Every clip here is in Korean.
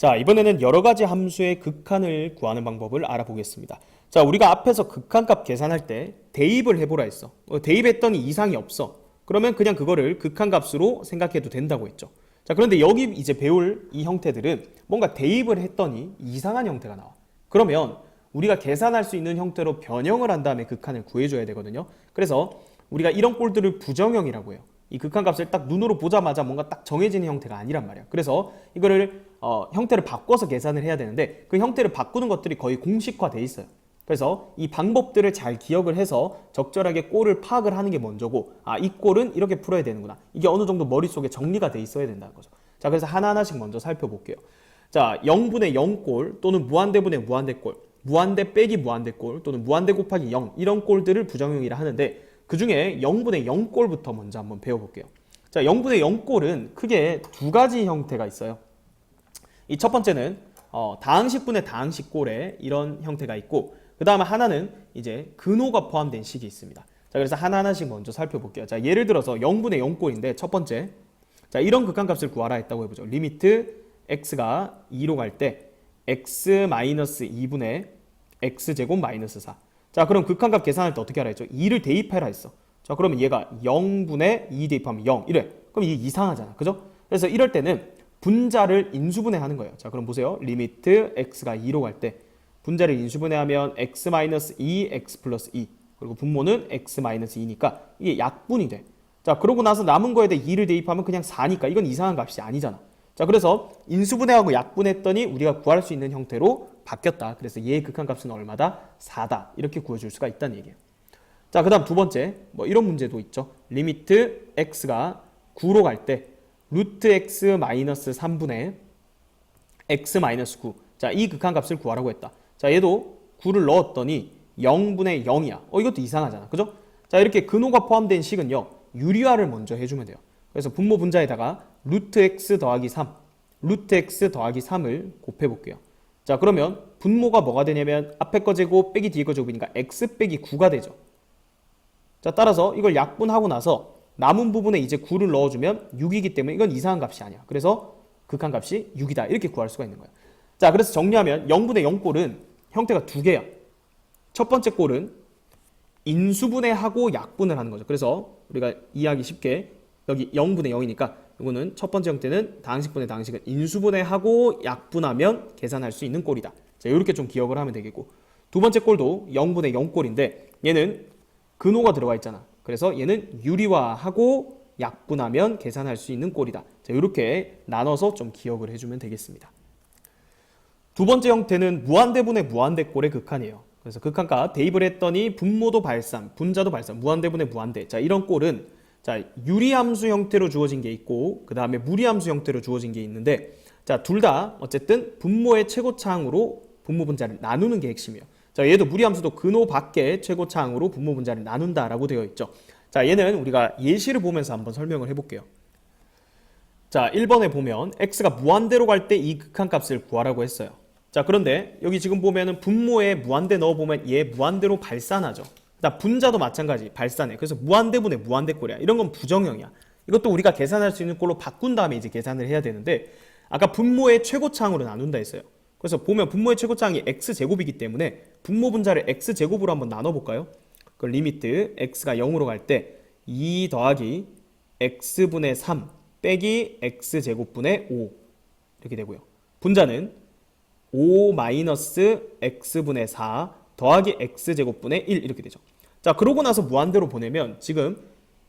자, 이번에는 여러 가지 함수의 극한을 구하는 방법을 알아보겠습니다. 자, 우리가 앞에서 극한값 계산할 때 대입을 해보라 했어. 대입했더니 이상이 없어. 그러면 그냥 그거를 극한값으로 생각해도 된다고 했죠. 자, 그런데 여기 이제 배울 이 형태들은 뭔가 대입을 했더니 이상한 형태가 나와. 그러면 우리가 계산할 수 있는 형태로 변형을 한 다음에 극한을 구해줘야 되거든요. 그래서 우리가 이런 꼴들을 부정형이라고 해요. 이 극한값을 딱 눈으로 보자마자 뭔가 딱 정해지는 형태가 아니란 말이야. 그래서 이거를 형태를 바꿔서 계산을 해야 되는데 그 형태를 바꾸는 것들이 거의 공식화돼 있어요. 그래서 이 방법들을 잘 기억을 해서 적절하게 꼴을 파악을 하는 게 먼저고, 이 꼴은 이렇게 풀어야 되는구나. 이게 어느 정도 머릿속에 정리가 돼 있어야 된다는 거죠. 자, 그래서 하나하나씩 먼저 살펴볼게요. 자, 0분의 0꼴 또는 무한대분의 무한대꼴, 무한대 빼기 무한대꼴 또는 무한대 곱하기 0, 이런 꼴들을 부정형이라 하는데 그 중에 0분의 0꼴부터 먼저 한번 배워볼게요. 자, 0분의 0꼴은 크게 두 가지 형태가 있어요. 이 첫 번째는 다항식분의 다항식 꼴에 이런 형태가 있고, 그 다음에 하나는 이제 근호가 포함된 식이 있습니다. 자, 그래서 하나하나씩 먼저 살펴볼게요. 자, 예를 들어서 0분의 0꼴인데 첫 번째, 자, 이런 극한값을 구하라 했다고 해보죠. 리미트 x가 2로 갈 때 x-2분의 x제곱 마이너스 4. 자, 그럼 극한값 계산할 때 어떻게 하라 했죠? 2를 대입해라 했어. 자, 그러면 얘가 0분의 2 대입하면 0 이래. 그럼 이게 이상하잖아. 그죠? 그래서 이럴 때는 분자를 인수분해하는 거예요. 자, 그럼 보세요. 리미트 x가 2로 갈 때 분자를 인수분해하면 x-2, x 플러스 2. 그리고 분모는 x-2니까 이게 약분이 돼. 자, 그러고 나서 남은 거에 대해 2를 대입하면 그냥 4니까 이건 이상한 값이 아니잖아. 자, 그래서 인수분해하고 약분했더니 우리가 구할 수 있는 형태로 바뀌었다. 그래서 얘의 극한값은 얼마다? 4다. 이렇게 구해줄 수가 있다는 얘기예요. 자, 그 다음 두 번째, 뭐 이런 문제도 있죠. 리미트 x가 9로 갈 때 루트 x 마이너스 3분의 x 마이너스 9. 자, 이 극한값을 구하라고 했다. 자, 얘도 9를 넣었더니 0분의 0이야. 이것도 이상하잖아. 그죠? 자, 이렇게 근호가 포함된 식은요, 유리화를 먼저 해주면 돼요. 그래서 분모 분자에다가 루트 x 더하기 3, 루트 x 더하기 3을 곱해볼게요. 자, 그러면 분모가 뭐가 되냐면 앞에 거 제곱 빼기 뒤에 거 제곱이니까 x 빼기 9가 되죠. 자, 따라서 이걸 약분하고 나서 남은 부분에 이제 9를 넣어주면 6이기 때문에 이건 이상한 값이 아니야. 그래서 극한값이 6이다. 이렇게 구할 수가 있는 거야. 자, 그래서 정리하면 0분의 0꼴은 형태가 두 개야. 첫 번째 꼴은 인수분해하고 약분을 하는 거죠. 그래서 우리가 이해하기 쉽게 여기 0분의 0이니까 이거는 첫 번째 형태는 다항식분의 다항식은 인수분해하고 약분하면 계산할 수 있는 꼴이다. 자, 이렇게 좀 기억을 하면 되겠고, 두 번째 꼴도 0분의 0꼴인데 얘는 근호가 들어가 있잖아. 그래서 얘는 유리화하고 약분하면 계산할 수 있는 꼴이다. 자, 이렇게 나눠서 좀 기억을 해주면 되겠습니다. 두 번째 형태는 무한대분의 무한대꼴의 극한이에요. 그래서 극한값 대입을 했더니 분모도 발산, 분자도 발산, 무한대분의 무한대. 자, 이런 꼴은 자, 유리함수 형태로 주어진 게 있고 그 다음에 무리함수 형태로 주어진 게 있는데, 자, 둘 다 어쨌든 분모의 최고차항으로 분모 분자를 나누는 게 핵심이에요. 자, 얘도 무리함수도 근호 밖에 최고차항으로 분모 분자를 나눈다라고 되어 있죠. 자, 얘는 우리가 예시를 보면서 한번 설명을 해볼게요. 자, 1번에 보면 x가 무한대로 갈 때 이 극한값을 구하라고 했어요. 자, 그런데 여기 지금 보면은 분모에 무한대 넣어보면 얘 무한대로 발산하죠. 분자도 마찬가지 발산해. 그래서 무한대분의 무한대꼴이야. 이런 건 부정형이야. 이것도 우리가 계산할 수 있는 꼴로 바꾼 다음에 이제 계산을 해야 되는데, 아까 분모의 최고차항으로 나눈다 했어요. 그래서 보면 분모의 최고차항이 x제곱이기 때문에 분모 분자를 x제곱으로 한번 나눠볼까요? 그 리미트 x가 0으로 갈 때 2 더하기 x분의 3 빼기 x제곱분의 5 이렇게 되고요. 분자는 5 마이너스 x분의 4 더하기 x제곱분의 1 이렇게 되죠. 자, 그러고 나서 무한대로 보내면 지금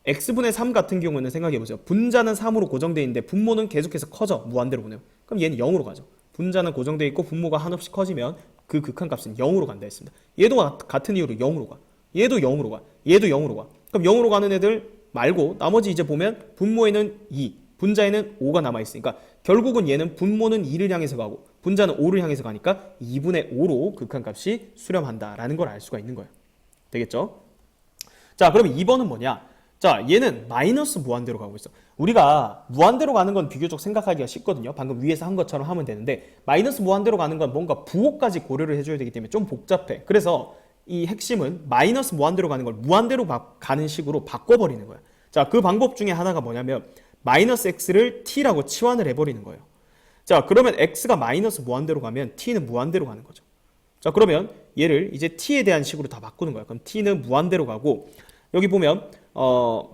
x분의 3 같은 경우는 생각해보세요. 분자는 3으로 고정되어 있는데 분모는 계속해서 커져. 무한대로 보내면. 그럼 얘는 0으로 가죠. 분자는 고정되어 있고 분모가 한없이 커지면 그 극한값은 0으로 간다 했습니다. 얘도 같은 이유로 0으로 가. 얘도 0으로 가. 얘도 0으로 가. 그럼 0으로 가는 애들 말고 나머지 이제 보면 분모에는 2, 분자에는 5가 남아있으니까 결국은 얘는 분모는 2를 향해서 가고 분자는 5를 향해서 가니까 2분의 5로 극한값이 수렴한다라는 걸 알 수가 있는 거예요. 되겠죠? 자, 그럼 2번은 뭐냐? 자, 얘는 마이너스 무한대로 가고 있어. 우리가 무한대로 가는 건 비교적 생각하기가 쉽거든요. 방금 위에서 한 것처럼 하면 되는데 마이너스 무한대로 가는 건 뭔가 부호까지 고려를 해줘야 되기 때문에 좀 복잡해. 그래서 이 핵심은 마이너스 무한대로 가는 걸 무한대로 가는 식으로 바꿔버리는 거야. 자, 그 방법 중에 하나가 뭐냐면 마이너스 x를 t라고 치환을 해버리는 거예요. 자, 그러면 x가 마이너스 무한대로 가면 t는 무한대로 가는 거죠. 자, 그러면 얘를 이제 t에 대한 식으로 다 바꾸는 거야. 그럼 t는 무한대로 가고, 여기 보면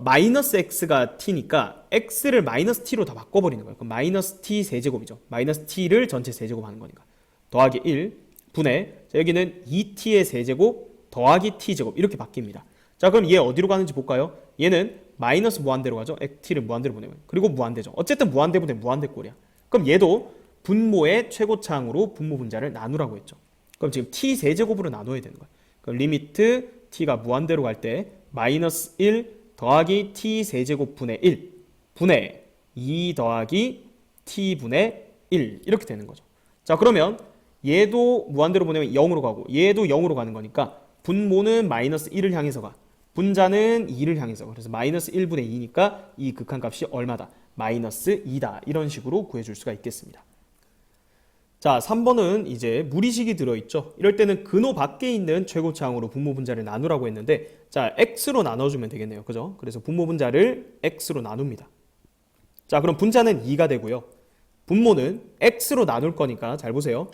마이너스 x가 t니까 x를 마이너스 t로 다 바꿔버리는 거예요. 그럼 마이너스 t 세제곱이죠. 마이너스 t를 전체 세제곱 하는 거니까. 더하기 1 분의, 자, 여기는 2t의 세제곱 더하기 t제곱 이렇게 바뀝니다. 자, 그럼 얘 어디로 가는지 볼까요? 얘는 마이너스 무한대로 가죠. t를 무한대로 보내면. 그리고 무한대죠. 어쨌든 무한대분의 무한대꼴이야. 그럼 얘도 분모의 최고차항으로 분모 분자를 나누라고 했죠. 그럼 지금 t 세제곱으로 나눠야 되는 거야. 그럼 리미트 t가 무한대로 갈 때 마이너스 1 더하기 t 세제곱 분의 1 분의 2 더하기 t 분의 1 이렇게 되는 거죠. 자, 그러면 얘도 무한대로 보내면 0으로 가고 얘도 0으로 가는 거니까 분모는 마이너스 1을 향해서 가. 분자는 2를 향해서 가. 그래서 마이너스 1분의 2니까 이 극한값이 얼마다? 마이너스 2다. 이런 식으로 구해줄 수가 있겠습니다. 자, 3번은 이제 무리식이 들어있죠. 이럴 때는 근호 밖에 있는 최고차항으로 분모 분자를 나누라고 했는데, 자, x로 나눠주면 되겠네요. 그죠? 그래서 분모 분자를 x로 나눕니다. 자, 그럼 분자는 2가 되고요. 분모는 x로 나눌 거니까 잘 보세요.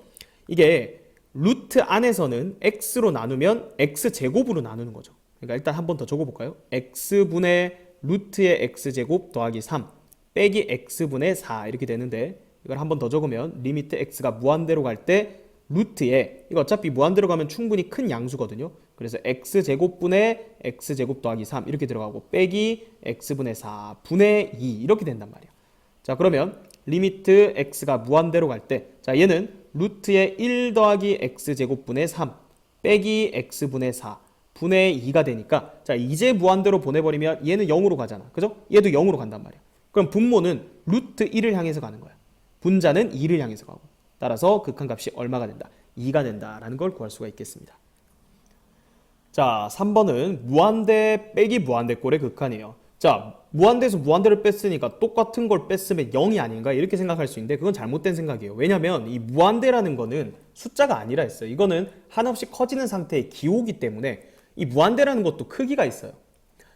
이게 루트 안에서는 x로 나누면 x제곱으로 나누는 거죠. 그러니까 일단 한 번 더 적어볼까요? x분의 루트의 x제곱 더하기 3 빼기 x분의 4 이렇게 되는데, 이걸 한 번 더 적으면 리미트 x가 무한대로 갈 때 루트에, 이거 어차피 무한대로 가면 충분히 큰 양수거든요. 그래서 x제곱분의 x제곱 더하기 3 이렇게 들어가고 빼기 x분의 4 분의 2 이렇게 된단 말이야. 자, 그러면 리미트 x가 무한대로 갈 때, 자, 얘는 루트의 1 더하기 x제곱분의 3 빼기 x분의 4 분의 2가 되니까, 자, 이제 무한대로 보내버리면 얘는 0으로 가잖아. 그죠? 얘도 0으로 간단 말이야. 그럼 분모는 루트 1을 향해서 가는 거야. 분자는 2를 향해서 가고. 따라서 극한값이 얼마가 된다? 2가 된다라는 걸 구할 수가 있겠습니다. 자, 3번은 무한대 빼기 무한대꼴의 극한이에요. 자, 무한대에서 무한대를 뺐으니까 똑같은 걸 뺐으면 0이 아닌가 이렇게 생각할 수 있는데, 그건 잘못된 생각이에요. 왜냐면 이 무한대라는 거는 숫자가 아니라 했어요. 이거는 한없이 커지는 상태의 기호이기 때문에 이 무한대라는 것도 크기가 있어요.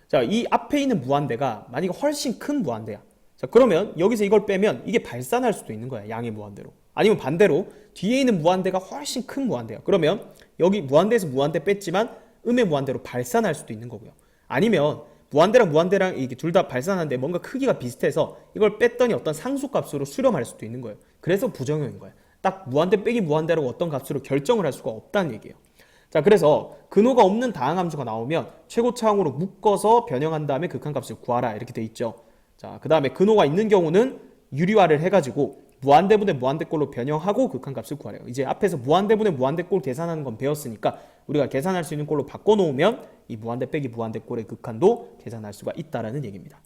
자, 이 앞에 있는 무한대가 만약에 훨씬 큰 무한대야. 자, 그러면 여기서 이걸 빼면 이게 발산할 수도 있는 거야. 양의 무한대로. 아니면 반대로 뒤에 있는 무한대가 훨씬 큰 무한대야. 그러면 여기 무한대에서 무한대 뺐지만 음의 무한대로 발산할 수도 있는 거고요. 아니면 무한대랑 이게 둘 다 발산하는데 뭔가 크기가 비슷해서 이걸 뺐더니 어떤 상수값으로 수렴할 수도 있는 거예요. 그래서 부정형인 거예요. 딱 무한대 빼기 무한대라고 어떤 값으로 결정을 할 수가 없다는 얘기예요. 자, 그래서 근호가 없는 다항함수가 나오면 최고차항으로 묶어서 변형한 다음에 극한값을 구하라 이렇게 돼 있죠. 자, 그 다음에 근호가 있는 경우는 유리화를 해가지고 무한대분의 무한대꼴로 변형하고 극한값을 구하래요. 이제 앞에서 무한대분의 무한대꼴 계산하는 건 배웠으니까 우리가 계산할 수 있는 꼴로 바꿔놓으면 이 무한대 빼기 무한대꼴의 극한도 계산할 수가 있다라는 얘기입니다.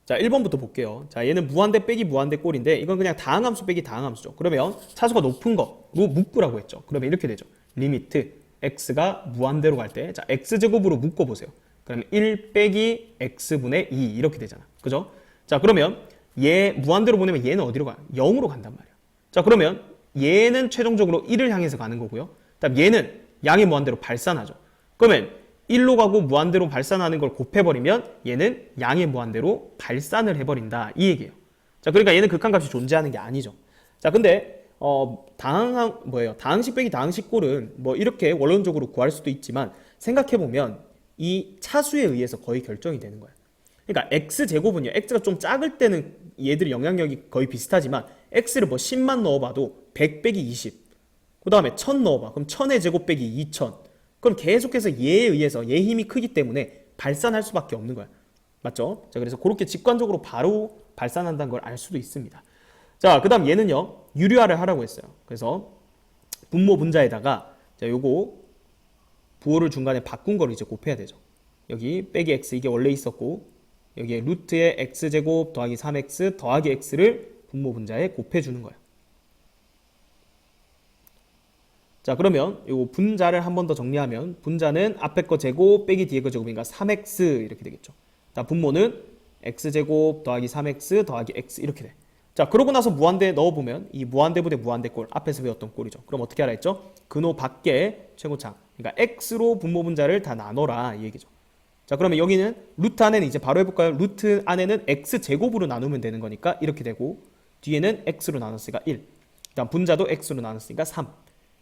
자, 1번부터 볼게요. 자, 얘는 무한대 빼기 무한대꼴인데 이건 그냥 다항함수 빼기 다항함수죠. 그러면 차수가 높은 거로 묶으라고 했죠. 그러면 이렇게 되죠. 리미트 x가 무한대로 갈 때, 자, x제곱으로 묶어보세요. 그러면 1 빼기 x분의 2 이렇게 되잖아. 그죠? 자, 그러면 얘 무한대로 보내면 얘는 어디로 가? 0으로 간단 말이야. 자, 그러면 얘는 최종적으로 1을 향해서 가는 거고요. 그다음 얘는 양의 무한대로 발산하죠. 그러면 1로 가고 무한대로 발산하는 걸 곱해버리면 얘는 양의 무한대로 발산을 해버린다 이 얘기예요. 자, 그러니까 얘는 극한값이 존재하는 게 아니죠. 자, 근데 다항식 빼기 다항식 꼴은 뭐 이렇게 원론적으로 구할 수도 있지만 생각해보면 이 차수에 의해서 거의 결정이 되는 거예요. 그러니까 x제곱은요, x가 좀 작을 때는 얘들이 영향력이 거의 비슷하지만 x를 뭐 10만 넣어봐도 100 빼기 20, 그 다음에 1000 넣어봐. 그럼 1000의 제곱 빼기 2000. 그럼 계속해서 얘에 의해서 얘 힘이 크기 때문에 발산할 수밖에 없는 거야. 맞죠? 자, 그래서 그렇게 직관적으로 바로 발산한다는 걸 알 수도 있습니다. 자, 그 다음 얘는요, 유리화를 하라고 했어요. 그래서 분모 분자에다가 자, 요거 부호를 중간에 바꾼 걸 이제 곱해야 되죠. 여기 빼기 x 이게 원래 있었고 여기에 루트의 x제곱 더하기 3x 더하기 x를 분모 분자에 곱해주는 거예요. 자, 그러면 요 분자를 한 번 더 정리하면 분자는 앞에 거 제곱 빼기 뒤에 거 제곱이니까 3x 이렇게 되겠죠. 자, 분모는 x제곱 더하기 3x 더하기 x 이렇게 돼. 자, 그러고 나서 무한대 넣어보면 이 무한대분의 무한대꼴 앞에서 배웠던 꼴이죠. 그럼 어떻게 하라 했죠? 근호 밖에 최고차항, 그러니까 x로 분모 분자를 다 나눠라 이 얘기죠. 자, 그러면 여기는 루트 안에는 이제 바로 해볼까요? 루트 안에는 x제곱으로 나누면 되는 거니까 이렇게 되고, 뒤에는 x로 나눴으니까 1. 그다음 분자도 x로 나눴으니까 3.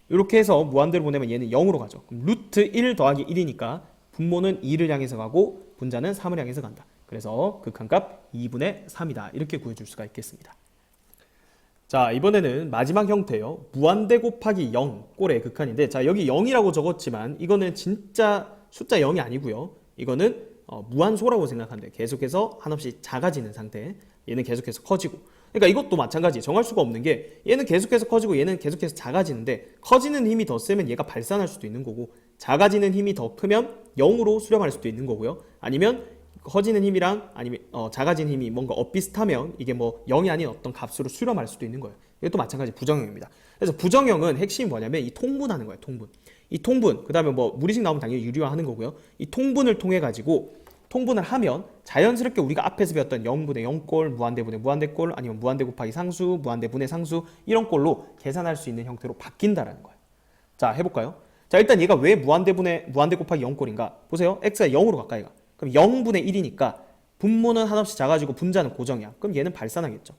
이렇게 해서 무한대로 보내면 얘는 0으로 가죠. 그럼 루트 1 더하기 1이니까 분모는 2를 향해서 가고 분자는 3을 향해서 간다. 그래서 극한값 2분의 3이다. 이렇게 구해줄 수가 있겠습니다. 자, 이번에는 마지막 형태요. 무한대 곱하기 0 꼴의 극한인데, 자, 여기 0이라고 적었지만 이거는 진짜 숫자 0이 아니고요. 이거는 무한소라고 생각하면 돼요. 계속해서 한없이 작아지는 상태. 얘는 계속해서 커지고. 그러니까 이것도 마찬가지. 정할 수가 없는 게 얘는 계속해서 커지고 얘는 계속해서 작아지는데, 커지는 힘이 더 세면 얘가 발산할 수도 있는 거고, 작아지는 힘이 더 크면 0으로 수렴할 수도 있는 거고요. 아니면 커지는 힘이랑 아니면 작아진 힘이 뭔가 엇비슷하면 이게 뭐 0이 아닌 어떤 값으로 수렴할 수도 있는 거예요. 이것도 마찬가지 부정형입니다. 그래서 부정형은 핵심이 뭐냐면 이 통분하는 거예요. 통분. 이 통분, 그 다음에 뭐 무리식 나오면 당연히 유리화하는 거고요. 이 통분을 통해 가지고 통분을 하면 자연스럽게 우리가 앞에서 배웠던 0분의 0꼴, 무한대분의 무한대꼴, 아니면 무한대 곱하기 상수, 무한대분의 상수, 이런 꼴로 계산할 수 있는 형태로 바뀐다라는 거예요. 자, 해볼까요? 자, 일단 얘가 왜 무한대 곱하기 0꼴인가? 보세요. x가 0으로 가까이 가. 그럼 0분의 1이니까 분모는 한없이 작아지고 분자는 고정이야. 그럼 얘는 발산하겠죠.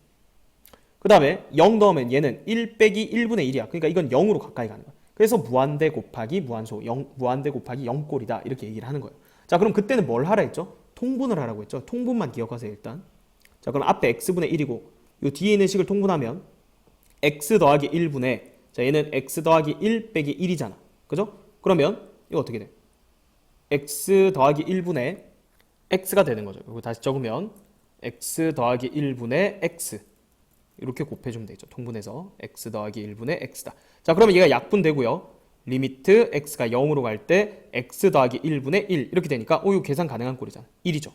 그 다음에 0 넣으면 얘는 1 빼기 1분의 1이야. 그러니까 이건 0으로 가까이 가는 거야. 그래서 무한대 곱하기 무한소, 무한대 곱하기 0꼴이다. 이렇게 얘기를 하는 거예요. 자, 그럼 그때는 뭘 하라 했죠? 통분을 하라고 했죠. 통분만 기억하세요, 일단. 자, 그럼 앞에 x분의 1이고 이 뒤에 있는 식을 통분하면 x 더하기 1분의, 자, 얘는 x 더하기 1 빼기 1이잖아. 그죠? 그러면 이거 어떻게 돼? x 더하기 1분의 x가 되는 거죠. 그리고 다시 적으면 x 더하기 1분의 x 이렇게 곱해주면 되죠. 통분해서 x 더하기 1분의 x다. 자, 그러면 얘가 약분되고요. 리미트 x가 0으로 갈 때 x 더하기 1분의 1 이렇게 되니까 이거 계산 가능한 꼴이잖아. 1이죠.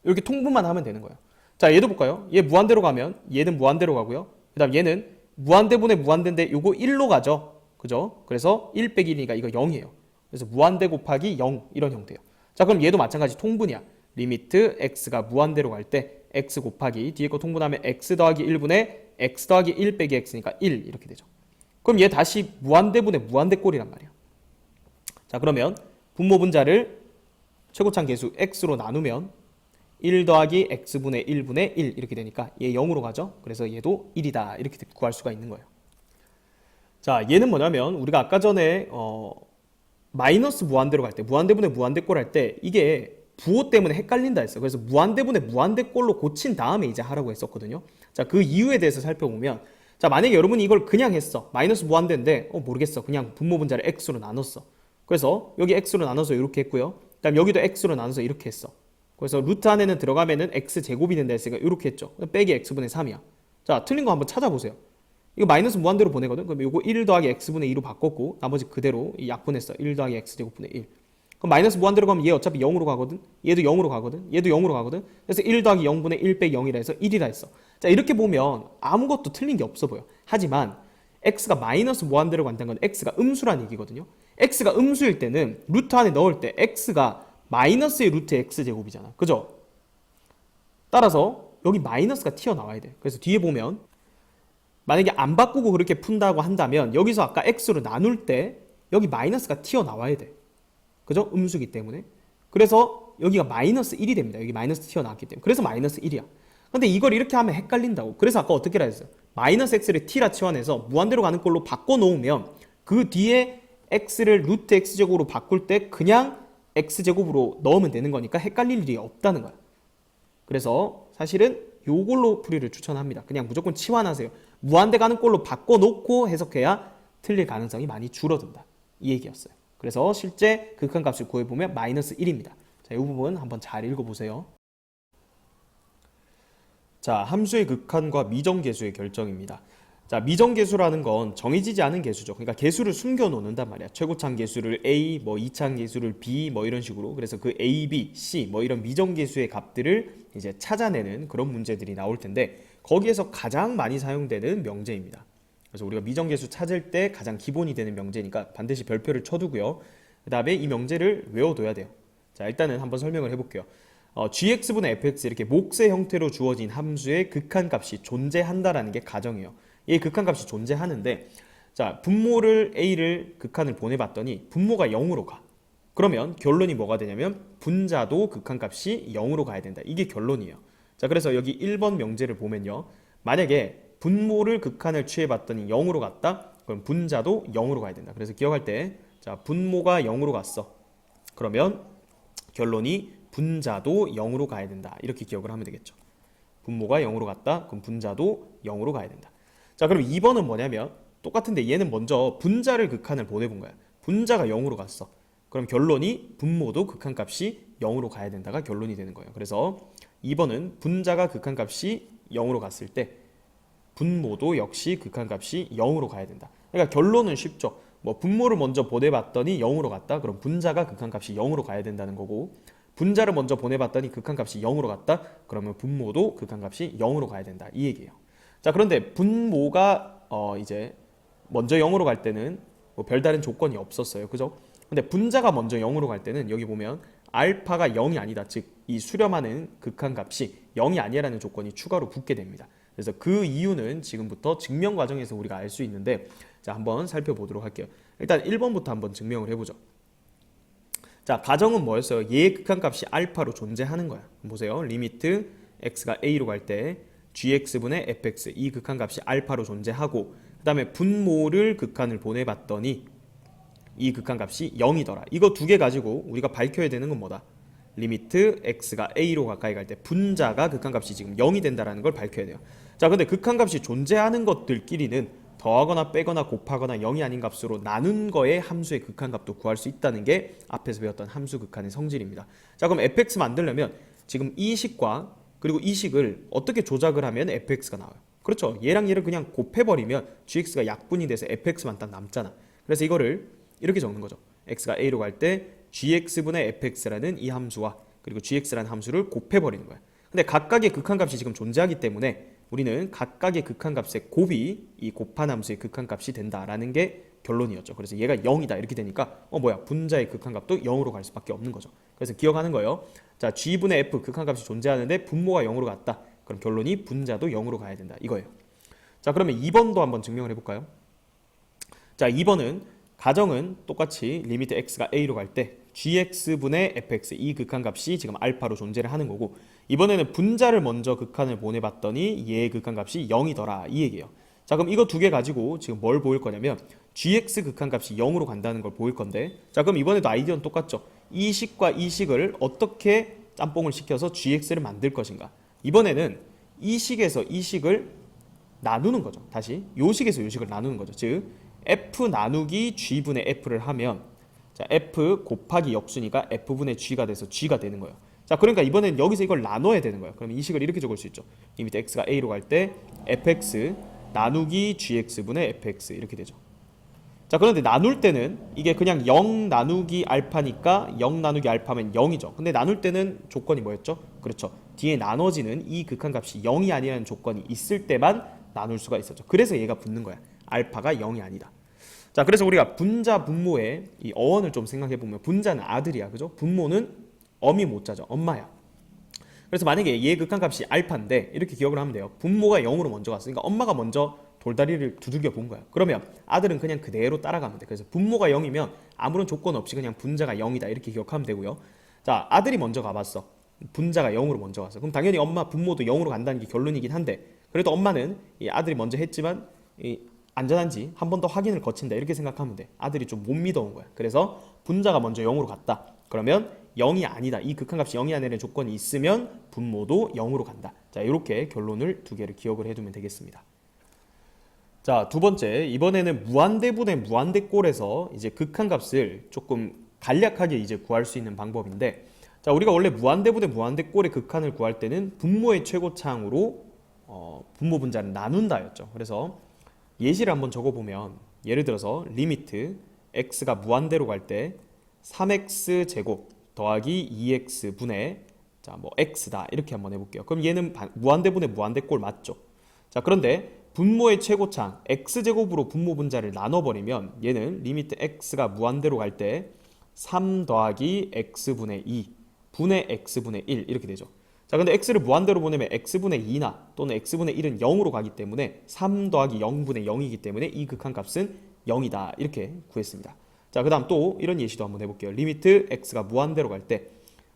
이렇게 통분만 하면 되는 거예요. 자, 얘도 볼까요? 얘 무한대로 가면 얘는 무한대로 가고요. 그 다음 얘는 무한대분의 무한대인데 요거 1로 가죠. 그죠? 그래서 1 빼기 1이니까 이거 0이에요. 그래서 무한대 곱하기 0 이런 형태예요. 자, 그럼 얘도 마찬가지 통분이야. 리미트 x가 무한대로 갈 때 x 곱하기 뒤에 거 통분하면 x 더하기 1분의 x 더하기 1 빼기 x니까 1 이렇게 되죠. 그럼 얘 다시 무한대분의 무한대꼴이란 말이야. 자, 그러면 분모 분자를 최고차항 계수 x로 나누면 1 더하기 x분의 1분의 1 이렇게 되니까 얘 0으로 가죠. 그래서 얘도 1이다 이렇게 구할 수가 있는 거예요. 자, 얘는 뭐냐면 우리가 아까 전에 마이너스 무한대로 갈 때 무한대분의 무한대꼴 할 때 이게 부호 때문에 헷갈린다 했어. 그래서 무한대분의 무한대꼴로 고친 다음에 이제 하라고 했었거든요. 자, 그 이유에 대해서 살펴보면, 자, 만약에 여러분이 이걸 그냥 했어. 마이너스 무한대인데 모르겠어. 그냥 분모 분자를 x로 나눴어. 그래서 여기 x로 나눠서 이렇게 했고요. 그다음 여기도 x로 나눠서 이렇게 했어. 그래서 루트 안에는 들어가면은 x 제곱이 된다 했으니까 이렇게 했죠. 빼기 x분의 3이야. 자, 틀린 거 한번 찾아보세요. 이거 마이너스 무한대로 보내거든. 그럼 이거 1 더하기 x분의 2로 바꿨고 나머지 그대로 약분했어. 1 더하기 x제곱분의 1. 그럼 마이너스 무한대로 가면 얘 어차피 0으로 가거든. 얘도 0으로 가거든. 얘도 0으로 가거든. 그래서 1 더하기 0분의 1 빼기 0이라 해서 1이라 했어. 자, 이렇게 보면 아무것도 틀린 게 없어 보여. 하지만 x가 마이너스 무한대로 간다는 건 x가 음수란 얘기거든요. x가 음수일 때는 루트 안에 넣을 때 x가 마이너스의 루트 x제곱이잖아. 그죠? 따라서 여기 마이너스가 튀어나와야 돼. 그래서 뒤에 보면 만약에 안 바꾸고 그렇게 푼다고 한다면 여기서 아까 x로 나눌 때 여기 마이너스가 튀어나와야 돼. 그죠? 음수기 때문에. 그래서 여기가 마이너스 1이 됩니다. 여기 마이너스 튀어나왔기 때문에. 그래서 마이너스 1이야. 근데 이걸 이렇게 하면 헷갈린다고. 그래서 아까 어떻게 했어요? 마이너스 x를 t라 치환해서 무한대로 가는 걸로 바꿔놓으면 그 뒤에 x를 루트 x제곱으로 바꿀 때 그냥 x제곱으로 넣으면 되는 거니까 헷갈릴 일이 없다는 거야. 그래서 사실은 요걸로 풀이를 추천합니다. 그냥 무조건 치환하세요. 무한대 가는 꼴로 바꿔놓고 해석해야 틀릴 가능성이 많이 줄어든다. 이 얘기였어요. 그래서 실제 극한값을 구해보면 마이너스 1입니다. 자, 이 부분 한번 잘 읽어보세요. 자, 함수의 극한과 미정계수의 결정입니다. 자, 미정계수라는 건 정해지지 않은 계수죠. 그러니까 계수를 숨겨놓는단 말이야. 최고차항 계수를 A, 뭐 2차항 계수를 B, 뭐 이런 식으로. 그래서 그 A, B, C 뭐 이런 미정계수의 값들을 이제 찾아내는 그런 문제들이 나올 텐데 거기에서 가장 많이 사용되는 명제입니다. 그래서 우리가 미정계수 찾을 때 가장 기본이 되는 명제니까 반드시 별표를 쳐두고요. 그 다음에 이 명제를 외워둬야 돼요. 자, 일단은 한번 설명을 해볼게요. gx분의 fx 이렇게 몫의 형태로 주어진 함수의 극한값이 존재한다라는 게 가정이에요. 이 극한값이 존재하는데, 자, 분모를 a를 극한을 보내봤더니 분모가 0으로 가. 그러면 결론이 뭐가 되냐면 분자도 극한값이 0으로 가야 된다. 이게 결론이에요. 자, 그래서 여기 1번 명제를 보면요. 만약에 분모를 극한을 취해봤더니 0으로 갔다. 그럼 분자도 0으로 가야 된다. 그래서 기억할 때 자, 분모가 0으로 갔어. 그러면 결론이 분자도 0으로 가야 된다. 이렇게 기억을 하면 되겠죠. 분모가 0으로 갔다. 그럼 분자도 0으로 가야 된다. 자, 그럼 2번은 뭐냐면 똑같은데 얘는 먼저 분자를 극한을 보내본 거야. 분자가 0으로 갔어. 그럼 결론이 분모도 극한값이 0으로 가야 된다가 결론이 되는 거예요. 그래서 2번은 분자가 극한값이 0으로 갔을 때 분모도 역시 극한값이 0으로 가야 된다. 그러니까 결론은 쉽죠. 뭐 분모를 먼저 보내봤더니 0으로 갔다. 그럼 분자가 극한값이 0으로 가야 된다는 거고, 분자를 먼저 보내봤더니 극한값이 0으로 갔다. 그러면 분모도 극한값이 0으로 가야 된다. 이 얘기예요. 자, 그런데 분모가 이제 먼저 0으로 갈 때는 뭐 별다른 조건이 없었어요. 그죠? 근데 분자가 먼저 0으로 갈 때는 여기 보면 알파가 0이 아니다. 즉 이 수렴하는 극한값이 0이 아니라는 조건이 추가로 붙게 됩니다. 그래서 그 이유는 지금부터 증명 과정에서 우리가 알 수 있는데, 자, 한번 살펴보도록 할게요. 일단 1번부터 한번 증명을 해보죠. 자, 가정은 뭐였어요? 얘의 극한값이 알파로 존재하는 거야. 보세요. 리미트 x가 a로 갈 때 gx분의 fx, 이 극한값이 알파로 존재하고, 그 다음에 분모를 극한을 보내봤더니 이 극한값이 0이더라. 이거 두 개 가지고 우리가 밝혀야 되는 건 뭐다? 리미트 x가 a로 가까이 갈 때 분자가 극한값이 지금 0이 된다는 걸 밝혀야 돼요. 자, 근데 극한값이 존재하는 것들끼리는 더하거나 빼거나 곱하거나 0이 아닌 값으로 나눈 거에 함수의 극한값도 구할 수 있다는 게 앞에서 배웠던 함수 극한의 성질입니다. 자, 그럼 fx 만들려면 지금 이 식과 그리고 이 식을 어떻게 조작을 하면 fx가 나와요? 그렇죠. 얘랑 얘를 그냥 곱해버리면 gx가 약분이 돼서 fx만 딱 남잖아. 그래서 이거를 이렇게 적는 거죠. x가 a로 갈 때 gx분의 fx라는 이 함수와 그리고 gx라는 함수를 곱해버리는 거야. 근데 각각의 극한값이 지금 존재하기 때문에 우리는 각각의 극한값의 곱이 이 곱한 함수의 극한값이 된다라는 게 결론이었죠. 그래서 얘가 0이다 이렇게 되니까 뭐야, 분자의 극한값도 0으로 갈 수밖에 없는 거죠. 그래서 기억하는 거예요. 자, g분의 f 극한값이 존재하는데 분모가 0으로 갔다. 그럼 결론이 분자도 0으로 가야 된다 이거예요. 자, 그러면 2번도 한번 증명을 해볼까요? 자, 2번은 가정은 똑같이 리미트 x가 a로 갈 때 gx분의 fx, 이 극한값이 지금 알파로 존재를 하는 거고, 이번에는 분자를 먼저 극한을 보내봤더니 얘의 극한값이 0이더라 이 얘기예요. 자, 그럼 이거 두 개 가지고 지금 뭘 보일 거냐면 gx 극한값이 0으로 간다는 걸 보일 건데, 자, 그럼 이번에도 아이디어는 똑같죠. 이 식과 이 식을 어떻게 짬뽕을 시켜서 gx를 만들 것인가. 이번에는 이 식에서 이 식을 나누는 거죠. 다시 요 식에서 요 식을 나누는 거죠. 즉 f 나누기 g분의 f를 하면, 자, f 곱하기 역수니까 f분의 g가 돼서 g가 되는 거예요. 자, 그러니까 이번엔 여기서 이걸 나눠야 되는 거예요. 그럼 이 식을 이렇게 적을 수 있죠. 리미트 x가 a로 갈 때 fx 나누기 gx분의 fx 이렇게 되죠. 자, 그런데 나눌 때는 이게 그냥 0 나누기 알파니까 0 나누기 알파면 0이죠. 근데 나눌 때는 조건이 뭐였죠? 그렇죠. 뒤에 나눠지는 이 극한값이 0이 아니라는 조건이 있을 때만 나눌 수가 있었죠. 그래서 얘가 붙는 거야. 알파가 0이 아니다. 자, 그래서 우리가 분자 분모의 이 어원을 좀 생각해 보면 분자는 아들이야. 그죠? 분모는 어미 모자죠. 엄마야. 그래서 만약에 얘의 극한값이 알파인데 이렇게 기억을 하면 돼요. 분모가 0으로 먼저 갔으니까 엄마가 먼저 돌다리를 두들겨 본 거야. 그러면 아들은 그냥 그대로 따라가면 돼. 그래서 분모가 0이면 아무런 조건 없이 그냥 분자가 0이다 이렇게 기억하면 되고요. 자, 아들이 먼저 가봤어. 분자가 0으로 먼저 갔어. 그럼 당연히 엄마 분모도 0으로 간다는 게 결론이긴 한데, 그래도 엄마는 이 아들이 먼저 했지만 이 안전한지 한 번 더 확인을 거친다 이렇게 생각하면 돼. 아들이 좀 못 믿어온 거야. 그래서 분자가 먼저 0으로 갔다. 그러면 0이 아니다. 이 극한값이 0이 아니라는 조건이 있으면 분모도 0으로 간다. 자, 이렇게 결론을 두 개를 기억을 해두면 되겠습니다. 자, 두 번째, 이번에는 무한대분의 무한대꼴에서 이제 극한값을 조금 간략하게 이제 구할 수 있는 방법인데, 자, 우리가 원래 무한대분의 무한대꼴의 극한을 구할 때는 분모의 최고차항으로 분모 분자를 나눈다였죠. 그래서 예시를 한번 적어보면, 예를 들어서 리미트 x가 무한대로 갈 때 3x 제곱 더하기 2x분의 자, 뭐 x다 이렇게 한번 해볼게요. 그럼 얘는 무한대분의 무한대꼴 맞죠? 자, 그런데 분모의 최고차항 x제곱으로 분모 분자를 나눠버리면 얘는 리미트 x가 무한대로 갈 때 3 더하기 x분의 2 분의 x분의 1 이렇게 되죠. 자, 근데 x를 무한대로 보내면 x분의 2나 또는 x분의 1은 0으로 가기 때문에 3 더하기 0분의 0이기 때문에 이 극한값은 0이다 이렇게 구했습니다. 자, 그 다음 또 이런 예시도 한번 해볼게요. 리미트 x가 무한대로 갈 때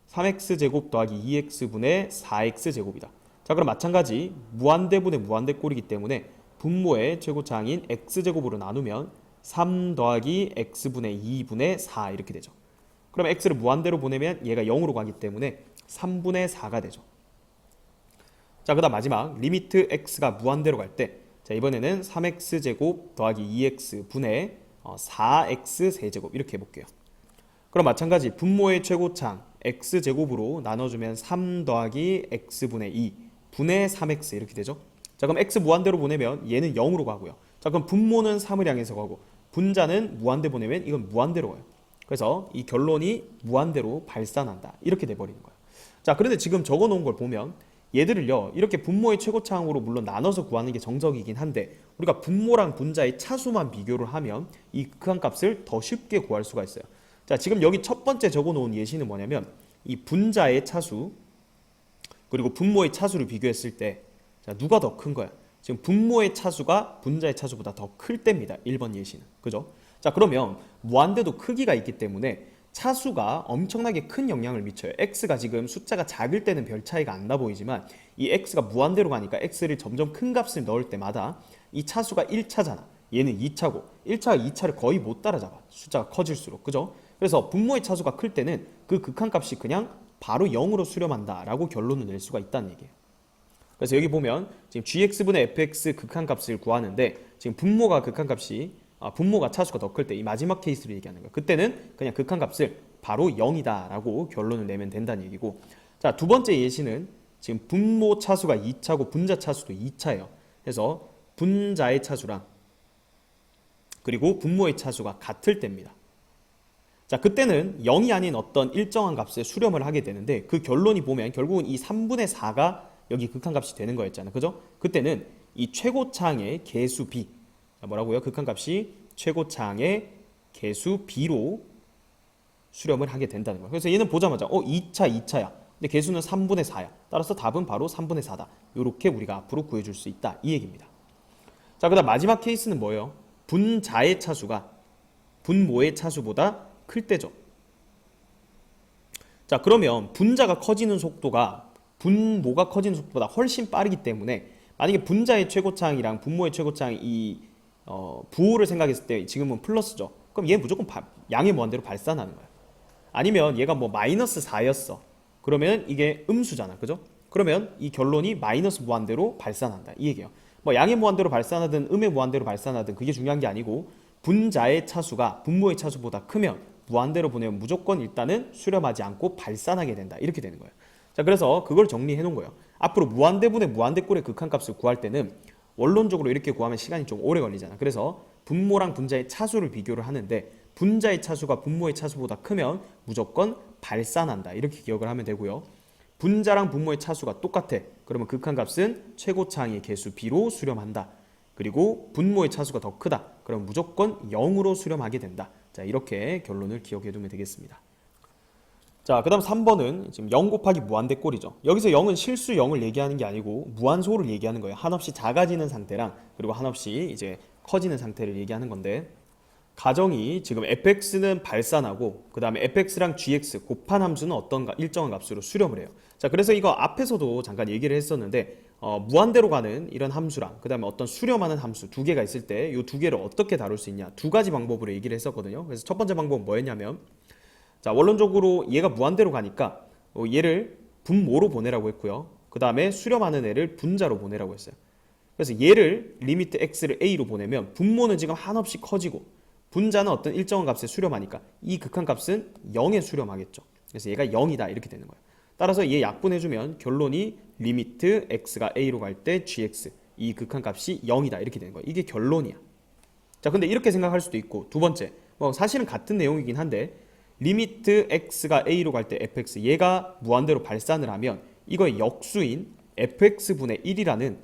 3x제곱 더하기 2x분의 4x제곱이다. 자, 그럼 마찬가지 무한대분의 무한대꼴이기 때문에 분모의 최고차항인 x제곱으로 나누면 3 더하기 x분의 2분의 4 이렇게 되죠. 그럼 x를 무한대로 보내면 얘가 0으로 가기 때문에 3분의 4가 되죠. 자, 그 다음 마지막 리미트 x가 무한대로 갈 때, 자, 이번에는 3x제곱 더하기 2x분의 4x 세제곱 이렇게 해볼게요. 그럼 마찬가지 분모의 최고차항 x제곱으로 나눠주면 3 더하기 x분의 2 분의 3x 이렇게 되죠. 자, 그럼 x 무한대로 보내면 얘는 0으로 가고요. 자, 그럼 분모는 3을 향해서 가고 분자는 무한대 보내면 이건 무한대로 가요. 그래서 이 결론이 무한대로 발산한다 이렇게 돼버리는 거예요. 자, 그런데 지금 적어놓은 걸 보면 얘들을요 이렇게 분모의 최고차항으로 물론 나눠서 구하는 게 정석이긴 한데 우리가 분모랑 분자의 차수만 비교를 하면 이 극한값을 더 쉽게 구할 수가 있어요. 자, 지금 여기 첫 번째 적어놓은 예시는 뭐냐면 이 분자의 차수 그리고 분모의 차수를 비교했을 때 자, 누가 더 큰 거야? 지금 분모의 차수가 분자의 차수보다 더 클 때입니다. 1번 예시는. 그죠? 자, 그러면 무한대도 크기가 있기 때문에 차수가 엄청나게 큰 영향을 미쳐요. x가 지금 숫자가 작을 때는 별 차이가 안 나 보이지만 이 x가 무한대로 가니까 x를 점점 큰 값을 넣을 때마다 이 차수가 1차잖아. 얘는 2차고 1차가 2차를 거의 못 따라잡아. 숫자가 커질수록. 그죠? 그래서 분모의 차수가 클 때는 그 극한값이 그냥 바로 0으로 수렴한다 라고 결론을 낼 수가 있다는 얘기예요. 그래서 여기 보면 지금 gx분의 fx 극한값을 구하는데 지금 분모가 극한값이 분모가 차수가 더 클 때 이 마지막 케이스를 얘기하는 거예요. 그때는 그냥 극한값을 바로 0이다 라고 결론을 내면 된다는 얘기고, 자, 두 번째 예시는 지금 분모 차수가 2차고 분자 차수도 2차예요. 그래서 분자의 차수랑 그리고 분모의 차수가 같을 때입니다. 자, 그때는 0이 아닌 어떤 일정한 값에 수렴을 하게 되는데 그 결론이 보면 결국은 이 3분의 4가 여기 극한값이 되는 거였잖아요. 그죠? 그때는 이 최고차항의 개수 b, 뭐라고요? 극한값이 최고차항의 개수 b로 수렴을 하게 된다는 거예요. 그래서 얘는 보자마자 2차, 2차야. 근데 개수는 3분의 4야. 따라서 답은 바로 3분의 4다. 이렇게 우리가 앞으로 구해줄 수 있다. 이 얘기입니다. 자, 그 다음 마지막 케이스는 뭐예요? 분자의 차수가 분모의 차수보다 클 때죠. 자, 그러면 분자가 커지는 속도가 분모가 커지는 속도보다 훨씬 빠르기 때문에 만약에 분자의 최고차항이랑 분모의 최고차항 부호를 생각했을 때 지금은 플러스죠. 그럼 얘 무조건 양의 무한대로 발산하는 거야. 아니면 얘가 뭐 마이너스 4였어. 그러면 이게 음수잖아. 그죠? 그러면 이 결론이 마이너스 무한대로 발산한다. 이 얘기예요. 뭐 양의 무한대로 발산하든 음의 무한대로 발산하든 그게 중요한 게 아니고 분자의 차수가 분모의 차수보다 크면 무한대로 보내면 무조건 일단은 수렴하지 않고 발산하게 된다. 이렇게 되는 거예요. 자, 그래서 그걸 정리해 놓은 거예요. 앞으로 무한대분의 무한대꼴의 극한값을 구할 때는 원론적으로 이렇게 구하면 시간이 좀 오래 걸리잖아. 그래서 분모랑 분자의 차수를 비교를 하는데 분자의 차수가 분모의 차수보다 크면 무조건 발산한다. 이렇게 기억을 하면 되고요. 분자랑 분모의 차수가 똑같아. 그러면 극한값은 최고차항의 개수 b로 수렴한다. 그리고 분모의 차수가 더 크다. 그럼 무조건 0으로 수렴하게 된다. 자, 이렇게 결론을 기억해 두면 되겠습니다. 자, 그 다음 3번은 지금 0 곱하기 무한대꼴이죠. 여기서 0은 실수 0을 얘기하는 게 아니고 무한소를 얘기하는 거예요. 한없이 작아지는 상태랑 그리고 한없이 이제 커지는 상태를 얘기하는 건데, 가정이 지금 fx는 발산하고 그 다음에 fx랑 gx 곱한 함수는 어떤 일정한 값으로 수렴을 해요. 자, 그래서 이거 앞에서도 잠깐 얘기를 했었는데 무한대로 가는 이런 함수랑 그 다음에 어떤 수렴하는 함수 두 개가 있을 때 이 두 개를 어떻게 다룰 수 있냐, 두 가지 방법으로 얘기를 했었거든요. 그래서 첫 번째 방법은 뭐였냐면, 자, 원론적으로 얘가 무한대로 가니까 얘를 분모로 보내라고 했고요. 그 다음에 수렴하는 애를 분자로 보내라고 했어요. 그래서 얘를 리미트 x를 a로 보내면 분모는 지금 한없이 커지고 분자는 어떤 일정한 값에 수렴하니까 이 극한값은 0에 수렴하겠죠. 그래서 얘가 0이다 이렇게 되는 거예요. 따라서 얘 약분해주면 결론이 리미트 x가 a로 갈 때 gx 이 극한값이 0이다 이렇게 되는 거예요. 이게 결론이야. 자, 근데 이렇게 생각할 수도 있고, 두 번째 뭐 사실은 같은 내용이긴 한데 리미트 x가 a로 갈 때 fx 얘가 무한대로 발산을 하면 이거의 역수인 fx분의 1이라는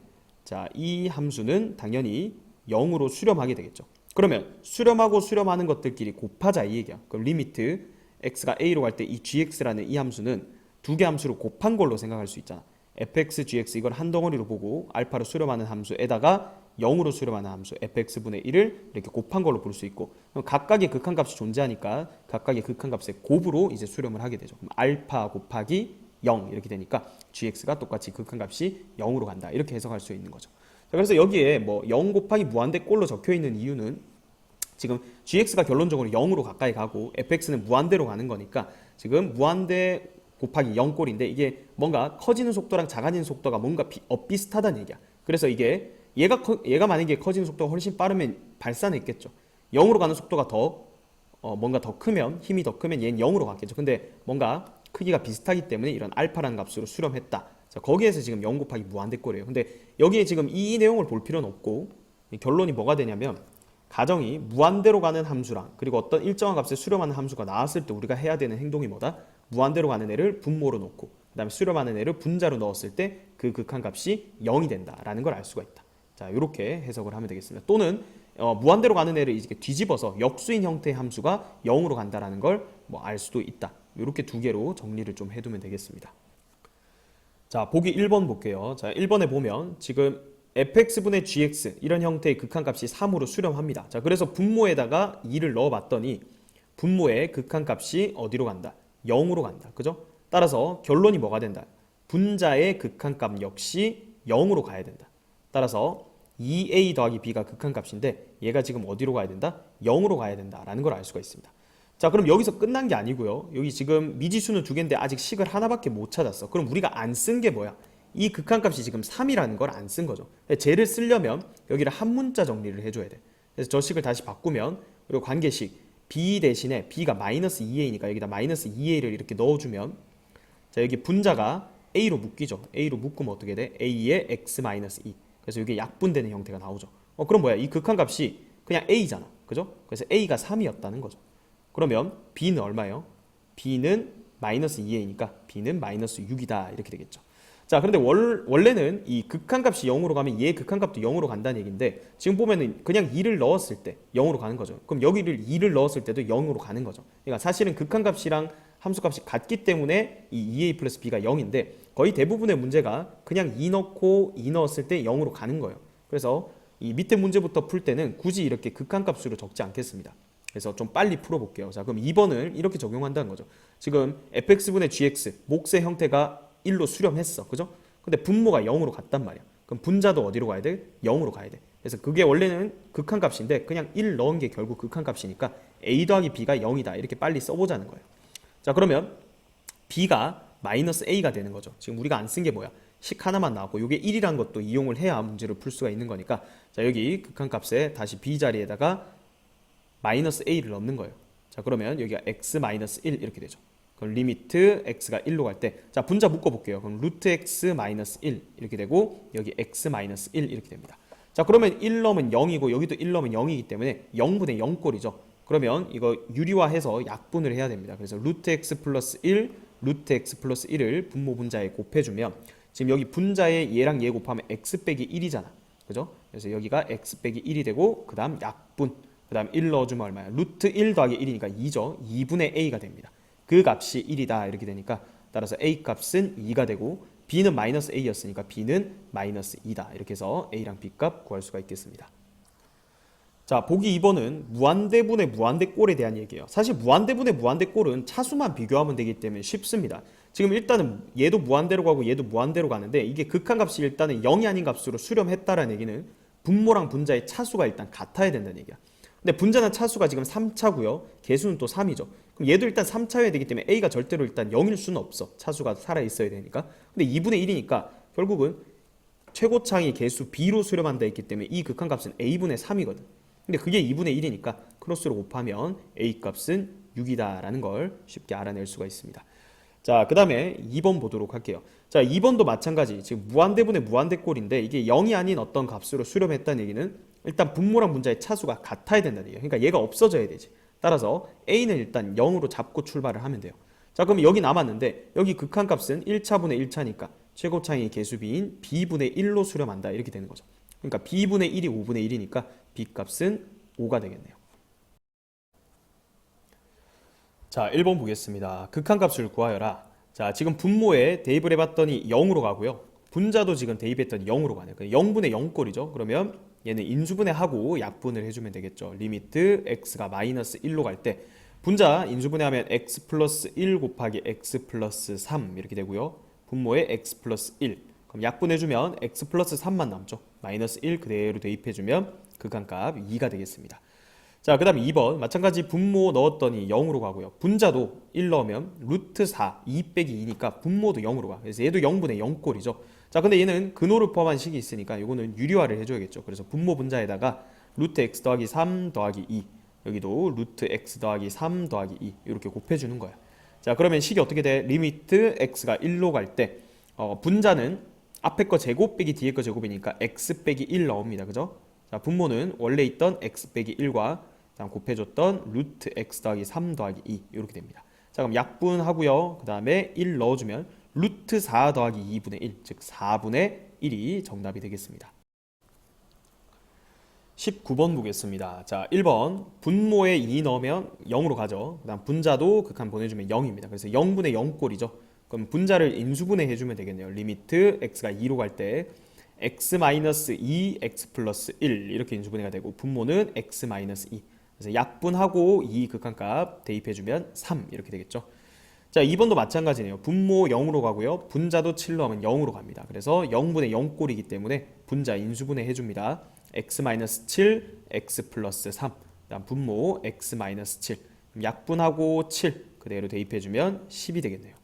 자, 이 함수는 당연히 0으로 수렴하게 되겠죠. 그러면 수렴하고 수렴하는 것들끼리 곱하자 이 얘기야. 그럼 리미트 x가 a로 갈 때 이 gx라는 이 함수는 두 개 함수로 곱한 걸로 생각할 수 있잖아. fx, gx 이걸 한 덩어리로 보고 알파로 수렴하는 함수에다가 0으로 수렴하는 함수 fx분의 1을 이렇게 곱한 걸로 볼 수 있고, 그럼 각각의 극한값이 존재하니까 각각의 극한값의 곱으로 이제 수렴을 하게 되죠. 그럼 알파 곱하기 0 이렇게 되니까 gx가 똑같이 극한값이 0으로 간다. 이렇게 해석할 수 있는 거죠. 자, 그래서 여기에 뭐 0 곱하기 무한대꼴로 적혀 있는 이유는 지금 gx가 결론적으로 0으로 가까이 가고 fx는 무한대로 가는 거니까 지금 무한대 곱하기 0꼴인데 이게 뭔가 커지는 속도랑 작아지는 속도가 뭔가 비슷하다는 얘기야. 그래서 이게 얘가 만약에 커지는 속도가 훨씬 빠르면 발산은 있겠죠. 0으로 가는 속도가 뭔가 더 크면, 힘이 더 크면 얘는 0으로 갔겠죠. 근데 뭔가 크기가 비슷하기 때문에 이런 알파라는 값으로 수렴했다. 자, 거기에서 지금 0 곱하기 무한대꼴이에요. 근데 여기에 지금 이 내용을 볼 필요는 없고 결론이 뭐가 되냐면 가정이 무한대로 가는 함수랑 그리고 어떤 일정한 값에 수렴하는 함수가 나왔을 때 우리가 해야 되는 행동이 뭐다? 무한대로 가는 애를 분모로 놓고 그 다음에 수렴하는 애를 분자로 넣었을 때 그 극한값이 0이 된다라는 걸 알 수가 있다. 자, 이렇게 해석을 하면 되겠습니다. 또는 무한대로 가는 애를 이렇게 뒤집어서 역수인 형태의 함수가 0으로 간다라는 걸 뭐 알 수도 있다. 이렇게 두 개로 정리를 좀 해두면 되겠습니다. 자, 보기 1번 볼게요. 자, 1번에 보면 지금 fx분의 gx 이런 형태의 극한값이 3으로 수렴합니다. 자, 그래서 분모에다가 2를 넣어봤더니 분모의 극한값이 어디로 간다? 0으로 간다. 그죠? 따라서 결론이 뭐가 된다? 분자의 극한값 역시 0으로 가야 된다. 따라서 2a 더하기 b가 극한값인데 얘가 지금 어디로 가야 된다? 0으로 가야 된다라는 걸 알 수가 있습니다. 자, 그럼 여기서 끝난 게 아니고요. 여기 지금 미지수는 두 개인데 아직 식을 하나밖에 못 찾았어. 그럼 우리가 안 쓴 게 뭐야? 이 극한값이 지금 3이라는 걸 안 쓴 거죠. 쟤를 쓰려면 여기를 한 문자 정리를 해줘야 돼. 그래서 저 식을 다시 바꾸면 그리고 관계식 b 대신에 b가 마이너스 2a니까 여기다 마이너스 2a를 이렇게 넣어주면 자, 여기 분자가 a로 묶이죠. a로 묶으면 어떻게 돼? a의 x 마이너스 2. 그래서 이게 약분되는 형태가 나오죠. 그럼 뭐야? 이 극한값이 그냥 a잖아. 그죠? 그래서 a가 3이었다는 거죠. 그러면 b는 얼마예요? b는 마이너스 2a니까 b는 마이너스 6이다. 이렇게 되겠죠. 자, 그런데 원래는 이 극한값이 0으로 가면 얘 극한값도 0으로 간다는 얘기인데 지금 보면은 그냥 2를 넣었을 때 0으로 가는 거죠. 그럼 여기를 2를 넣었을 때도 0으로 가는 거죠. 그러니까 사실은 극한값이랑 함수값이 같기 때문에 이 2a 플러스 b가 0인데 거의 대부분의 문제가 그냥 2 넣고 2 넣었을 때 0으로 가는 거예요. 그래서 이 밑에 문제부터 풀 때는 굳이 이렇게 극한값으로 적지 않겠습니다. 그래서 좀 빨리 풀어볼게요. 자, 그럼 2번을 이렇게 적용한다는 거죠. 지금 fx분의 gx 몫의 형태가 1로 수렴했어. 그죠? 근데 분모가 0으로 갔단 말이야. 그럼 분자도 어디로 가야 돼? 0으로 가야 돼. 그래서 그게 원래는 극한값인데 그냥 1 넣은 게 결국 극한값이니까 a 더하기 b가 0이다. 이렇게 빨리 써보자는 거예요. 자, 그러면 b가 마이너스 a가 되는 거죠. 지금 우리가 안 쓴 게 뭐야? 식 하나만 나왔고 이게 1이란 것도 이용을 해야 문제를 풀 수가 있는 거니까 자, 여기 극한값에 다시 b 자리에다가 마이너스 a를 넣는 거예요. 자, 그러면 여기가 x 마이너스 1 이렇게 되죠. 그럼 리미트 x가 1로 갈 때 자, 분자 묶어볼게요. 그럼 루트 x 마이너스 1 이렇게 되고 여기 x 마이너스 1 이렇게 됩니다. 자, 그러면 1 넣으면 0이고 여기도 1 넣으면 0이기 때문에 0분의 0꼴이죠. 그러면 이거 유리화해서 약분을 해야 됩니다. 그래서 루트 x 플러스 1 루트 x 플러스 1을 분모 분자에 곱해주면 지금 여기 분자에 얘랑 얘 곱하면 x 빼기 1이잖아. 그죠? 그래서 여기가 x 빼기 1이 되고 그 다음 약분 그 다음 1 넣어주면 얼마야? 루트 1 더하기 1이니까 2죠. 2분의 a가 됩니다. 그 값이 1이다 이렇게 되니까 따라서 a 값은 2가 되고 b는 마이너스 a였으니까 b는 마이너스 2다. 이렇게 해서 a랑 b 값 구할 수가 있겠습니다. 자, 보기 2번은 무한대분의 무한대꼴에 대한 얘기예요. 사실 무한대분의 무한대꼴은 차수만 비교하면 되기 때문에 쉽습니다. 지금 일단은 얘도 무한대로 가고 얘도 무한대로 가는데 이게 극한값이 일단은 0이 아닌 값으로 수렴했다라는 얘기는 분모랑 분자의 차수가 일단 같아야 된다는 얘기야. 근데 분자나 차수가 지금 3차고요. 개수는 또 3이죠. 그럼 얘도 일단 3차여야 되기 때문에 a가 절대로 일단 0일 수는 없어. 차수가 살아있어야 되니까. 근데 2분의 1이니까 결국은 최고차의 개수 b로 수렴한다 했기 때문에 이 극한값은 a분의 3이거든. 근데 그게 2분의 1이니까 크로스로 곱하면 a 값은 6이다 라는 걸 쉽게 알아낼 수가 있습니다. 자, 그 다음에 2번 보도록 할게요. 자, 2번도 마찬가지. 지금 무한대분의 무한대꼴인데 이게 0이 아닌 어떤 값으로 수렴했다는 얘기는 일단 분모랑 분자의 차수가 같아야 된다는 얘기예요. 그러니까 얘가 없어져야 되지. 따라서 a는 일단 0으로 잡고 출발을 하면 돼요. 자, 그럼 여기 남았는데 여기 극한값은 1차분의 1차니까 최고차의 개수 b인 b분의 1로 수렴한다 이렇게 되는 거죠. 그러니까 b분의 1이 5분의 1이니까 b 값은 5가 되겠네요. 자, 1번 보겠습니다. 극한값을 구하여라. 자, 지금 분모에 대입을 해봤더니 0으로 가고요. 분자도 지금 대입했더니 0으로 가네요. 0분의 0꼴이죠. 그러면 얘는 인수분해하고 약분을 해주면 되겠죠. 리미트 x가 마이너스 1로 갈 때 분자 인수분해하면 x 플러스 1 곱하기 x 플러스 3 이렇게 되고요. 분모에 x 플러스 1. 그럼 약분해주면 x 플러스 3만 남죠. 마이너스 1 그대로 대입해주면 극한값 2가 되겠습니다. 자, 그 다음에 2번 마찬가지 분모 넣었더니 0으로 가고요. 분자도 1 넣으면 루트 4, 2 빼기 2니까 분모도 0으로 가. 그래서 얘도 0분의 0꼴이죠. 자, 근데 얘는 근호를 포함한 식이 있으니까 이거는 유리화를 해줘야겠죠. 그래서 분모 분자에다가 루트 x 더하기 3 더하기 2, 여기도 루트 x 더하기 3 더하기 2 이렇게 곱해주는 거야. 자, 그러면 식이 어떻게 돼? 리미트 x가 1로 갈 때 분자는 앞에 거 제곱 빼기 뒤에 거 제곱이니까 x 빼기 1 나옵니다. 그죠? 자, 분모는 원래 있던 x 빼기 1과 다음 곱해줬던 루트 x 더하기 3 더하기 2 이렇게 됩니다. 자, 그럼 약분하고요. 그 다음에 1 넣어주면 루트 4 더하기 2분의 1, 즉 4분의 1이 정답이 되겠습니다. 19번 보겠습니다. 자, 1번 분모에 2 넣으면 0으로 가죠. 그 다음 분자도 극한 보내주면 0입니다. 그래서 0분의 0꼴이죠. 그럼 분자를 인수분해 해주면 되겠네요. 리미트 x가 2로 갈 때 x-2, x 플러스 1 이렇게 인수분해가 되고 분모는 x-2. 그래서 약분하고 2 극한값 대입해주면 3 이렇게 되겠죠. 자, 2번도 마찬가지네요. 분모 0으로 가고요. 분자도 7 넣으면 0으로 갑니다. 그래서 0분의 0꼴이기 때문에 분자 인수분해 해줍니다. x-7, x 플러스 3. 그다음 분모 x-7. 약분하고 7 그대로 대입해주면 10이 되겠네요.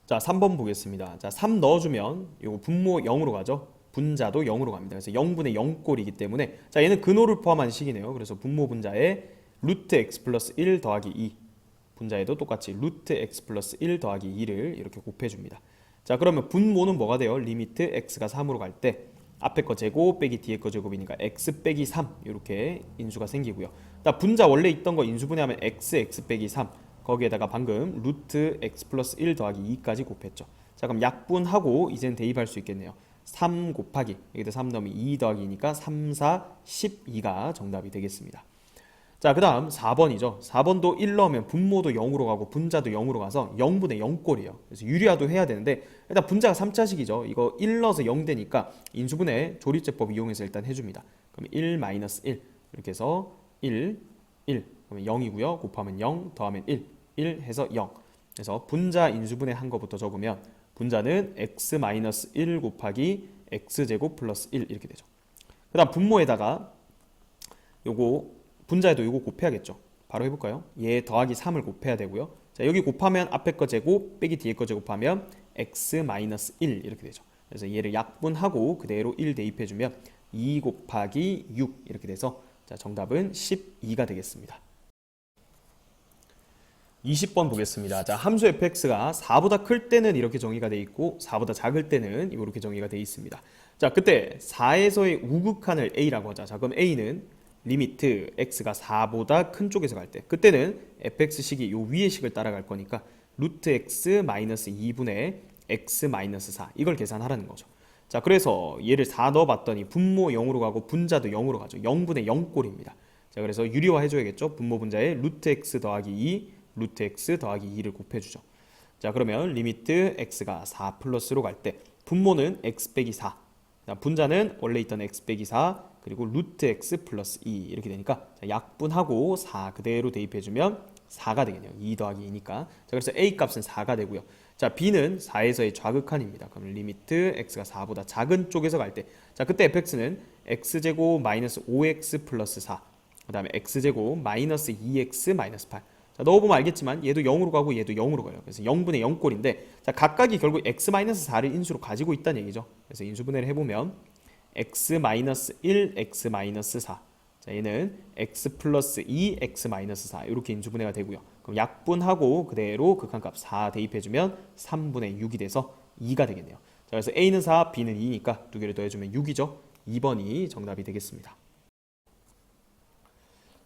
자, 3번 보겠습니다. 자, 3 넣어주면 이거 분모 0으로 가죠. 분자도 0으로 갑니다. 그래서 0분의 0꼴이기 때문에 자, 얘는 근호를 포함한 식이네요. 그래서 분모 분자에 루트 x 플러스 1 더하기 2 분자에도 똑같이 루트 x 플러스 1 더하기 2를 이렇게 곱해줍니다. 자, 그러면 분모는 뭐가 돼요? 리미트 x가 3으로 갈 때 앞에 거 제곱 빼기 뒤에 거 제곱이니까 x 빼기 3 이렇게 인수가 생기고요. 분자 원래 있던 거 인수분해하면 x 빼기 3 거기에다가 방금 루트 x 플러스 1 더하기 2까지 곱했죠. 자, 그럼 약분하고 이제는 대입할 수 있겠네요. 3 곱하기 여기다 3 넣으면 2 더하기 2니까 3, 4, 12가 정답이 되겠습니다. 자, 그 다음 4번이죠. 4번도 1 넣으면 분모도 0으로 가고 분자도 0으로 가서 0분의 0꼴이에요. 그래서 유리화도 해야 되는데 일단 분자가 3차식이죠. 이거 1 넣어서 0 되니까 인수분해 조리제법 이용해서 일단 해줍니다. 그럼 1 마이너스 1 이렇게 해서 1, 1 그러면 0이고요. 곱하면 0 더하면 1 해서 0. 그래서 분자 인수분해 한 거부터 적으면 분자는 x-1 곱하기 x제곱 플러스 1 이렇게 되죠. 그 다음 분모에다가 요거 분자에도 요거 곱해야겠죠. 바로 해볼까요? 얘 더하기 3을 곱해야 되고요. 자, 여기 곱하면 앞에 거 제곱 빼기 뒤에 거 제곱하면 x-1 이렇게 되죠. 그래서 얘를 약분하고 그대로 1 대입해주면 2 곱하기 6 이렇게 돼서 자, 정답은 12가 되겠습니다. 20번 보겠습니다. 자, 함수 fx가 4보다 클 때는 이렇게 정의가 돼 있고 4보다 작을 때는 이렇게 정의가 돼 있습니다. 자, 그때 4에서의 우극한을 a라고 하자. 자, 그럼 a는 리미트 x가 4보다 큰 쪽에서 갈 때 그때는 fx식이 요 위의 식을 따라갈 거니까 루트 x 마이너스 2분의 x 마이너스 4 이걸 계산하라는 거죠. 자, 그래서 얘를 4 넣어봤더니 분모 0으로 가고 분자도 0으로 가죠. 0분의 0꼴입니다. 자, 그래서 유리화 해줘야겠죠. 분모 분자에 루트 x 더하기 2 루트 x 더하기 2를 곱해주죠. 자, 그러면 리미트 x가 4 플러스로 갈 때 분모는 x 빼기 4 분자는 원래 있던 x 빼기 4 그리고 루트 x 플러스 2 이렇게 되니까 자, 약분하고 4 그대로 대입해주면 4가 되겠네요. 2 더하기 2니까. 자, 그래서 a 값은 4가 되고요. 자, b는 4에서의 좌극한입니다. 그럼 리미트 x가 4보다 작은 쪽에서 갈 때 자, 그때 fx는 x제곱 마이너스 5x 플러스 4 그 다음에 x제곱 마이너스 2x 마이너스 8 자, 넣어보면 알겠지만 얘도 0으로 가고 얘도 0으로 가요. 그래서 0분의 0꼴인데 자, 각각이 결국 x-4를 인수로 가지고 있다는 얘기죠. 그래서 인수분해를 해보면 x-1, x-4 자, 얘는 x 플러스 2, x-4 이렇게 인수분해가 되고요. 그럼 약분하고 그대로 극한값 4 대입해주면 3분의 6이 돼서 2가 되겠네요. 자, 그래서 a는 4, b는 2니까 두 개를 더해주면 6이죠. 2번이 정답이 되겠습니다.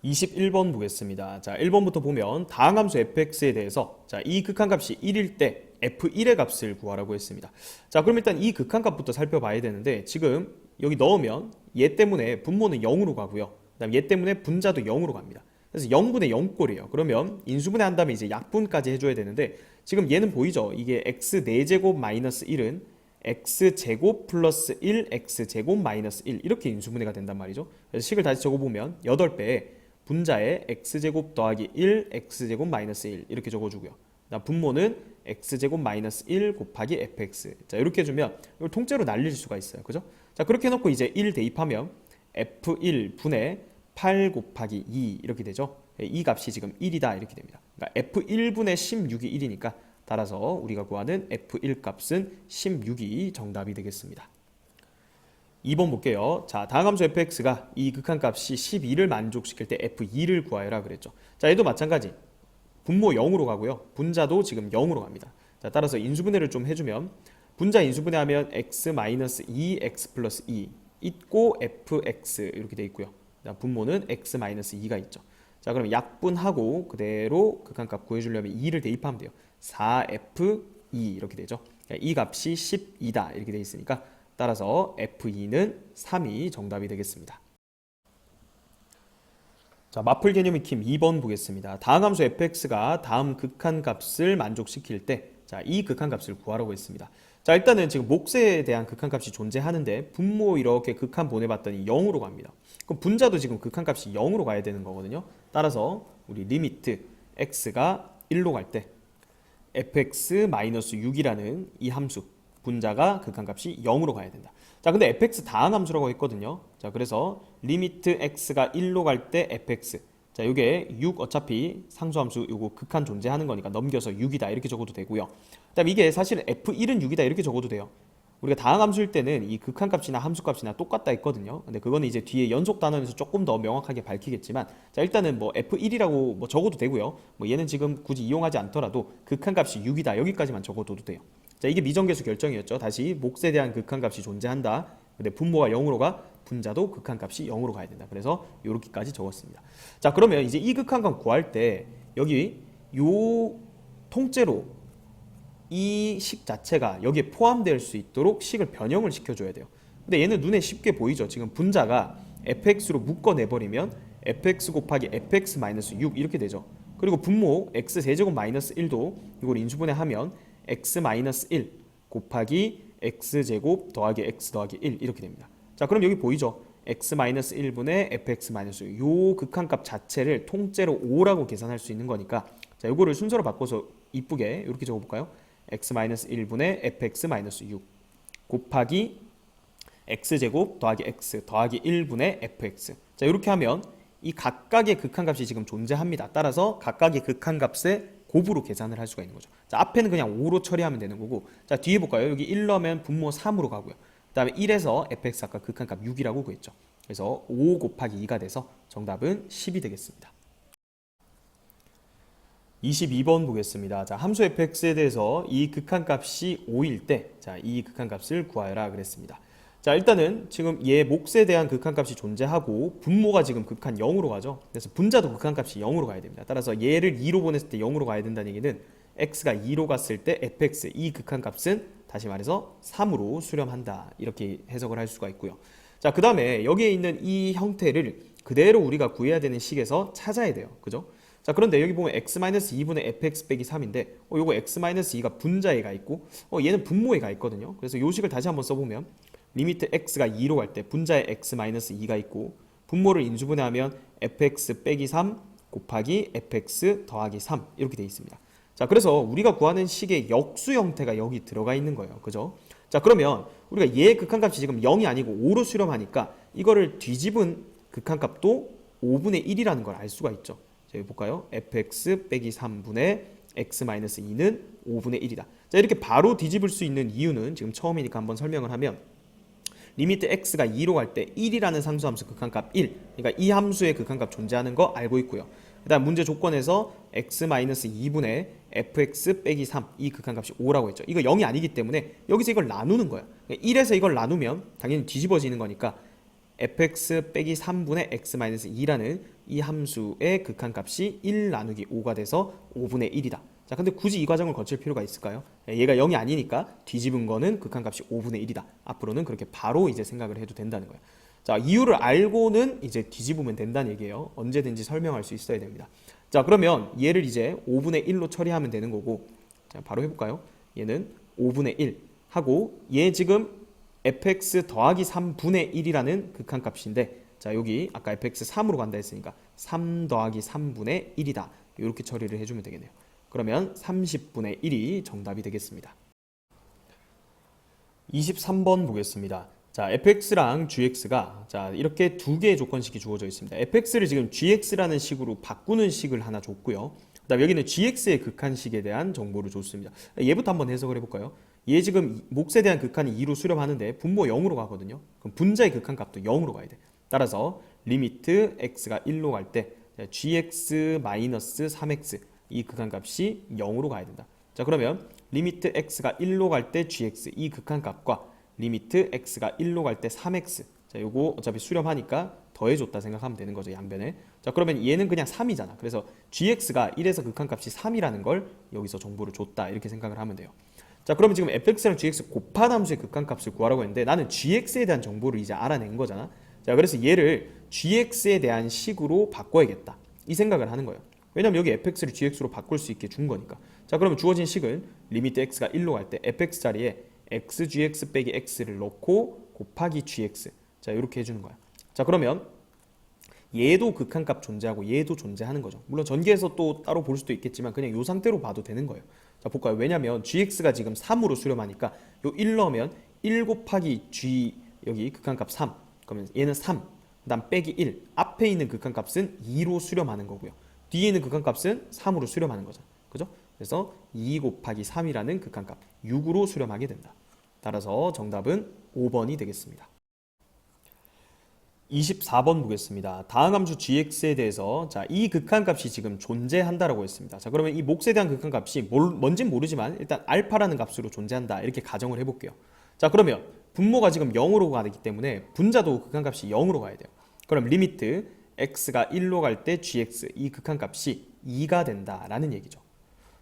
21번 보겠습니다. 자, 1번부터 보면 다항함수 fx에 대해서 자, 이 극한값이 1일 때 f1의 값을 구하라고 했습니다. 자, 그럼 일단 이 극한값부터 살펴봐야 되는데 지금 여기 넣으면 얘 때문에 분모는 0으로 가고요. 그다음 얘 때문에 분자도 0으로 갑니다. 그래서 0분의 0꼴이에요. 그러면 인수분해 한 다음에 이제 약분까지 해줘야 되는데 지금 얘는 보이죠? 이게 x 4제곱 마이너스 1은 x제곱 플러스 1 x제곱 마이너스 1 이렇게 인수분해가 된단 말이죠. 그래서 식을 다시 적어보면 8배에 분자에 x제곱 더하기 1, x제곱 마이너스 1 이렇게 적어주고요. 분모는 x제곱 마이너스 1 곱하기 fx. 자, 이렇게 해주면 이걸 통째로 날릴 수가 있어요. 그죠? 자, 그렇게 해놓고 이제 1 대입하면 f1 분의 8 곱하기 2 이렇게 되죠. 이 값이 지금 1이다 이렇게 됩니다. 그러니까 f1분의 16이 1이니까 따라서 우리가 구하는 f1 값은 16이 정답이 되겠습니다. 2번 볼게요. 자, 다음 함수 fx가 이 극한값이 12를 만족시킬 때 f2를 구하여라 그랬죠. 자, 얘도 마찬가지. 분모 0으로 가고요. 분자도 지금 0으로 갑니다. 자, 따라서 인수분해를 좀 해주면 분자 인수분해하면 x-2, x 플러스 2 있고 fx 이렇게 돼 있고요. 분모는 x-2가 있죠. 자, 그럼 약분하고 그대로 극한값 구해주려면 2를 대입하면 돼요. 4f2 이렇게 되죠. 이 값이 12다 이렇게 돼 있으니까 따라서 f2는 3이 정답이 되겠습니다. 자, 마플 개념 익힘 2번 보겠습니다. 다음 함수 fx가 다음 극한값을 만족시킬 때, 자, 이 극한값을 구하라고 했습니다. 자, 일단은 지금 몫에 대한 극한값이 존재하는데 분모 이렇게 극한 보내봤더니 0으로 갑니다. 그럼 분자도 지금 극한값이 0으로 가야 되는 거거든요. 따라서 우리 리미트 x가 1로 갈 때 fx-6이라는 이 함수 분자가 극한값이 0으로 가야 된다. 자, 근데 fx 다항 함수라고 했거든요. 자, 그래서 리미트 x가 1로 갈 때 fx. 자, 이게 6 어차피 상수함수 요거 극한 존재하는 거니까 넘겨서 6이다 이렇게 적어도 되고요. 그다음에 이게 사실은 f1은 6이다 이렇게 적어도 돼요. 우리가 다항 함수일 때는 이 극한값이나 함수값이나 똑같다 했거든요. 근데 그거는 이제 뒤에 연속 단원에서 조금 더 명확하게 밝히겠지만, 자, 일단은 뭐 f1이라고 뭐 적어도 되고요. 뭐 얘는 지금 굳이 이용하지 않더라도 극한값이 6이다 여기까지만 적어둬도 돼요. 자, 이게 미정계수 결정이었죠. 다시 몫에 대한 극한값이 존재한다. 근데 분모가 0으로 가, 분자도 극한값이 0으로 가야 된다. 그래서 이렇게까지 적었습니다. 자, 그러면 이제 이 극한값 구할 때 여기 요 통째로 이 식 자체가 여기에 포함될 수 있도록 식을 변형을 시켜줘야 돼요. 근데 얘는 눈에 쉽게 보이죠. 지금 분자가 fx로 묶어내버리면 fx 곱하기 fx-6 이렇게 되죠. 그리고 분모 x세제곱 마이너스 1도 이걸 인수분해하면 x-1 곱하기 x제곱 더하기 x 더하기 1 이렇게 됩니다. 자, 그럼 여기 보이죠? x-1분의 fx-6 요 극한값 자체를 통째로 5라고 계산할 수 있는 거니까, 자, 요거를 순서로 바꿔서 이쁘게 이렇게 적어볼까요? x-1분의 fx-6 곱하기 x제곱 더하기 x 더하기 1분의 fx. 자, 이렇게 하면 이 각각의 극한값이 지금 존재합니다. 따라서 각각의 극한값의 곱으로 계산을 할 수가 있는 거죠. 자, 앞에는 그냥 5로 처리하면 되는 거고, 자, 뒤에 볼까요? 여기 1 넣으면 분모 3으로 가고요. 그 다음에 1에서 fx 아까 극한값 6이라고 구했죠. 그래서 5 곱하기 2가 돼서 정답은 10이 되겠습니다. 22번 보겠습니다. 자, 함수 fx에 대해서 이 극한값이 5일 때, 자, 이 극한값을 구하여라 그랬습니다. 자, 일단은 지금 얘 몫에 대한 극한값이 존재하고 분모가 지금 극한 0으로 가죠. 그래서 분자도 극한값이 0으로 가야 됩니다. 따라서 얘를 2로 보냈을 때 0으로 가야 된다는 얘기는 x가 2로 갔을 때 fx 이 극한값은 다시 말해서 3으로 수렴한다. 이렇게 해석을 할 수가 있고요. 자, 그 다음에 여기에 있는 이 형태를 그대로 우리가 구해야 되는 식에서 찾아야 돼요. 그죠? 자, 그런데 여기 보면 x-2분의 fx 빼기 3인데 요거 x-2가 분자에 있고 얘는 분모에 있거든요. 그래서 요 식을 다시 한번 써보면 리미트 x가 2로 갈 때 분자에 x-2가 있고 분모를 인수분해하면 fx 빼기 3 곱하기 fx 더하기 3 이렇게 돼 있습니다. 자, 그래서 우리가 구하는 식의 역수 형태가 여기 들어가 있는 거예요. 그죠? 자, 그러면 우리가 얘의 극한값이 지금 0이 아니고 5로 수렴하니까 이거를 뒤집은 극한값도 5분의 1이라는 걸 알 수가 있죠. 자, 여기 볼까요? fx 빼기 3분의 x-2는 5분의 1이다. 자, 이렇게 바로 뒤집을 수 있는 이유는 지금 처음이니까 한번 설명을 하면 리미트 x가 2로 갈 때 1이라는 상수함수 극한값 1, 그러니까 이 함수의 극한값 존재하는 거 알고 있고요. 그 다음 문제 조건에서 x-2분의 fx 빼기 3, 이 극한값이 5라고 했죠. 이거 0이 아니기 때문에 여기서 이걸 나누는 거예요. 1에서 이걸 나누면 당연히 뒤집어지는 거니까 fx 빼기 3분의 x-2라는 이 함수의 극한값이 1 나누기 5가 돼서 5분의 1이다. 자, 근데 굳이 이 과정을 거칠 필요가 있을까요? 얘가 0이 아니니까 뒤집은 거는 극한값이 5분의 1이다. 앞으로는 그렇게 바로 이제 생각을 해도 된다는 거예요. 자, 이유를 알고는 이제 뒤집으면 된다는 얘기예요. 언제든지 설명할 수 있어야 됩니다. 자, 그러면 얘를 이제 5분의 1로 처리하면 되는 거고, 자, 바로 해볼까요? 얘는 5분의 1 하고 얘 지금 fx 더하기 3분의 1이라는 극한값인데, 자, 여기 아까 fx 3으로 간다 했으니까 3 더하기 3분의 1이다. 이렇게 처리를 해주면 되겠네요. 그러면 30분의 1이 정답이 되겠습니다. 23번 보겠습니다. 자, fx랑 gx가 자, 이렇게 두 개의 조건식이 주어져 있습니다. fx를 지금 gx라는 식으로 바꾸는 식을 하나 줬고요. 그다음 여기는 gx의 극한식에 대한 정보를 줬습니다. 얘부터 한번 해석을 해볼까요? 얘 지금 몫에 대한 극한이 2로 수렴하는데 분모 0으로 가거든요. 그럼 분자의 극한값도 0으로 가야 돼. 따라서 리미트 x가 1로 갈 때 gx-3x 이 극한값이 0으로 가야 된다. 자, 그러면 리미트 x가 1로 갈 때 gx 이 극한값과 리미트 x가 1로 갈 때 3x 자, 요거 어차피 수렴하니까 더해줬다 생각하면 되는 거죠, 양변에. 자, 그러면 얘는 그냥 3이잖아. 그래서 gx가 1에서 극한값이 3이라는 걸 여기서 정보를 줬다 이렇게 생각을 하면 돼요. 자, 그러면 지금 fx랑 gx 곱한 함수의 극한값을 구하라고 했는데 나는 gx에 대한 정보를 이제 알아낸 거잖아. 자, 그래서 얘를 gx에 대한 식으로 바꿔야겠다 이 생각을 하는 거예요. 왜냐면 여기 fx를 gx로 바꿀 수 있게 준 거니까. 자, 그러면 주어진 식은 리미트 x가 1로 갈 때 fx 자리에 xgx 빼기 x를 넣고 곱하기 gx 자, 이렇게 해주는 거야. 자, 그러면 얘도 극한값 존재하고 얘도 존재하는 거죠. 물론 전개해서 또 따로 볼 수도 있겠지만 그냥 이 상태로 봐도 되는 거예요. 자, 볼까요? 왜냐면 gx가 지금 3으로 수렴하니까 요 1 넣으면 1 곱하기 g 여기 극한값 3 그러면 얘는 3 그다음 빼기 1 앞에 있는 극한값은 2로 수렴하는 거고요. 뒤에 있는 극한값은 3으로 수렴하는 거죠. 그죠? 그래서 2 곱하기 3이라는 극한값 6으로 수렴하게 된다. 따라서 정답은 5번이 되겠습니다. 24번 보겠습니다. 다음 함수 gx에 대해서 자, 이 극한값이 지금 존재한다라고 했습니다. 자, 그러면 이 몫에 대한 극한값이 뭔진 모르지만 일단 알파라는 값으로 존재한다 이렇게 가정을 해볼게요. 자, 그러면 분모가 지금 0으로 가기 때문에 분자도 극한값이 0으로 가야 돼요. 그럼 리미트 x가 1로 갈 때 gx 이 극한값이 2가 된다라는 얘기죠.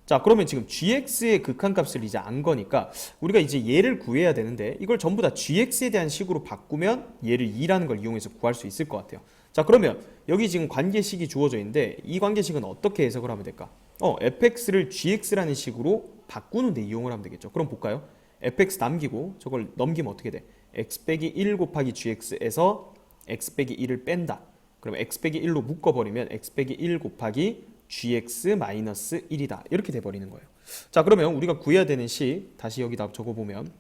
자, 그러면 지금 gx의 극한값을 이제 안 거니까 우리가 이제 얘를 구해야 되는데 이걸 전부 다 gx에 대한 식으로 바꾸면 얘를 2라는 걸 이용해서 구할 수 있을 것 같아요. 자, 그러면 여기 지금 관계식이 주어져 있는데 이 관계식은 어떻게 해석을 하면 될까? fx를 gx라는 식으로 바꾸는 데 이용을 하면 되겠죠. 그럼 볼까요? fx 남기고 저걸 넘기면 어떻게 돼? x 빼기 1 곱하기 gx에서 x 빼기 1을 뺀다. 그럼 x 빼기 1로 묶어버리면 x 빼기 1 곱하기 gx-1이다 이렇게 돼버리는 거예요. 자, 그러면 우리가 구해야 되는 식 다시 여기다 적어보면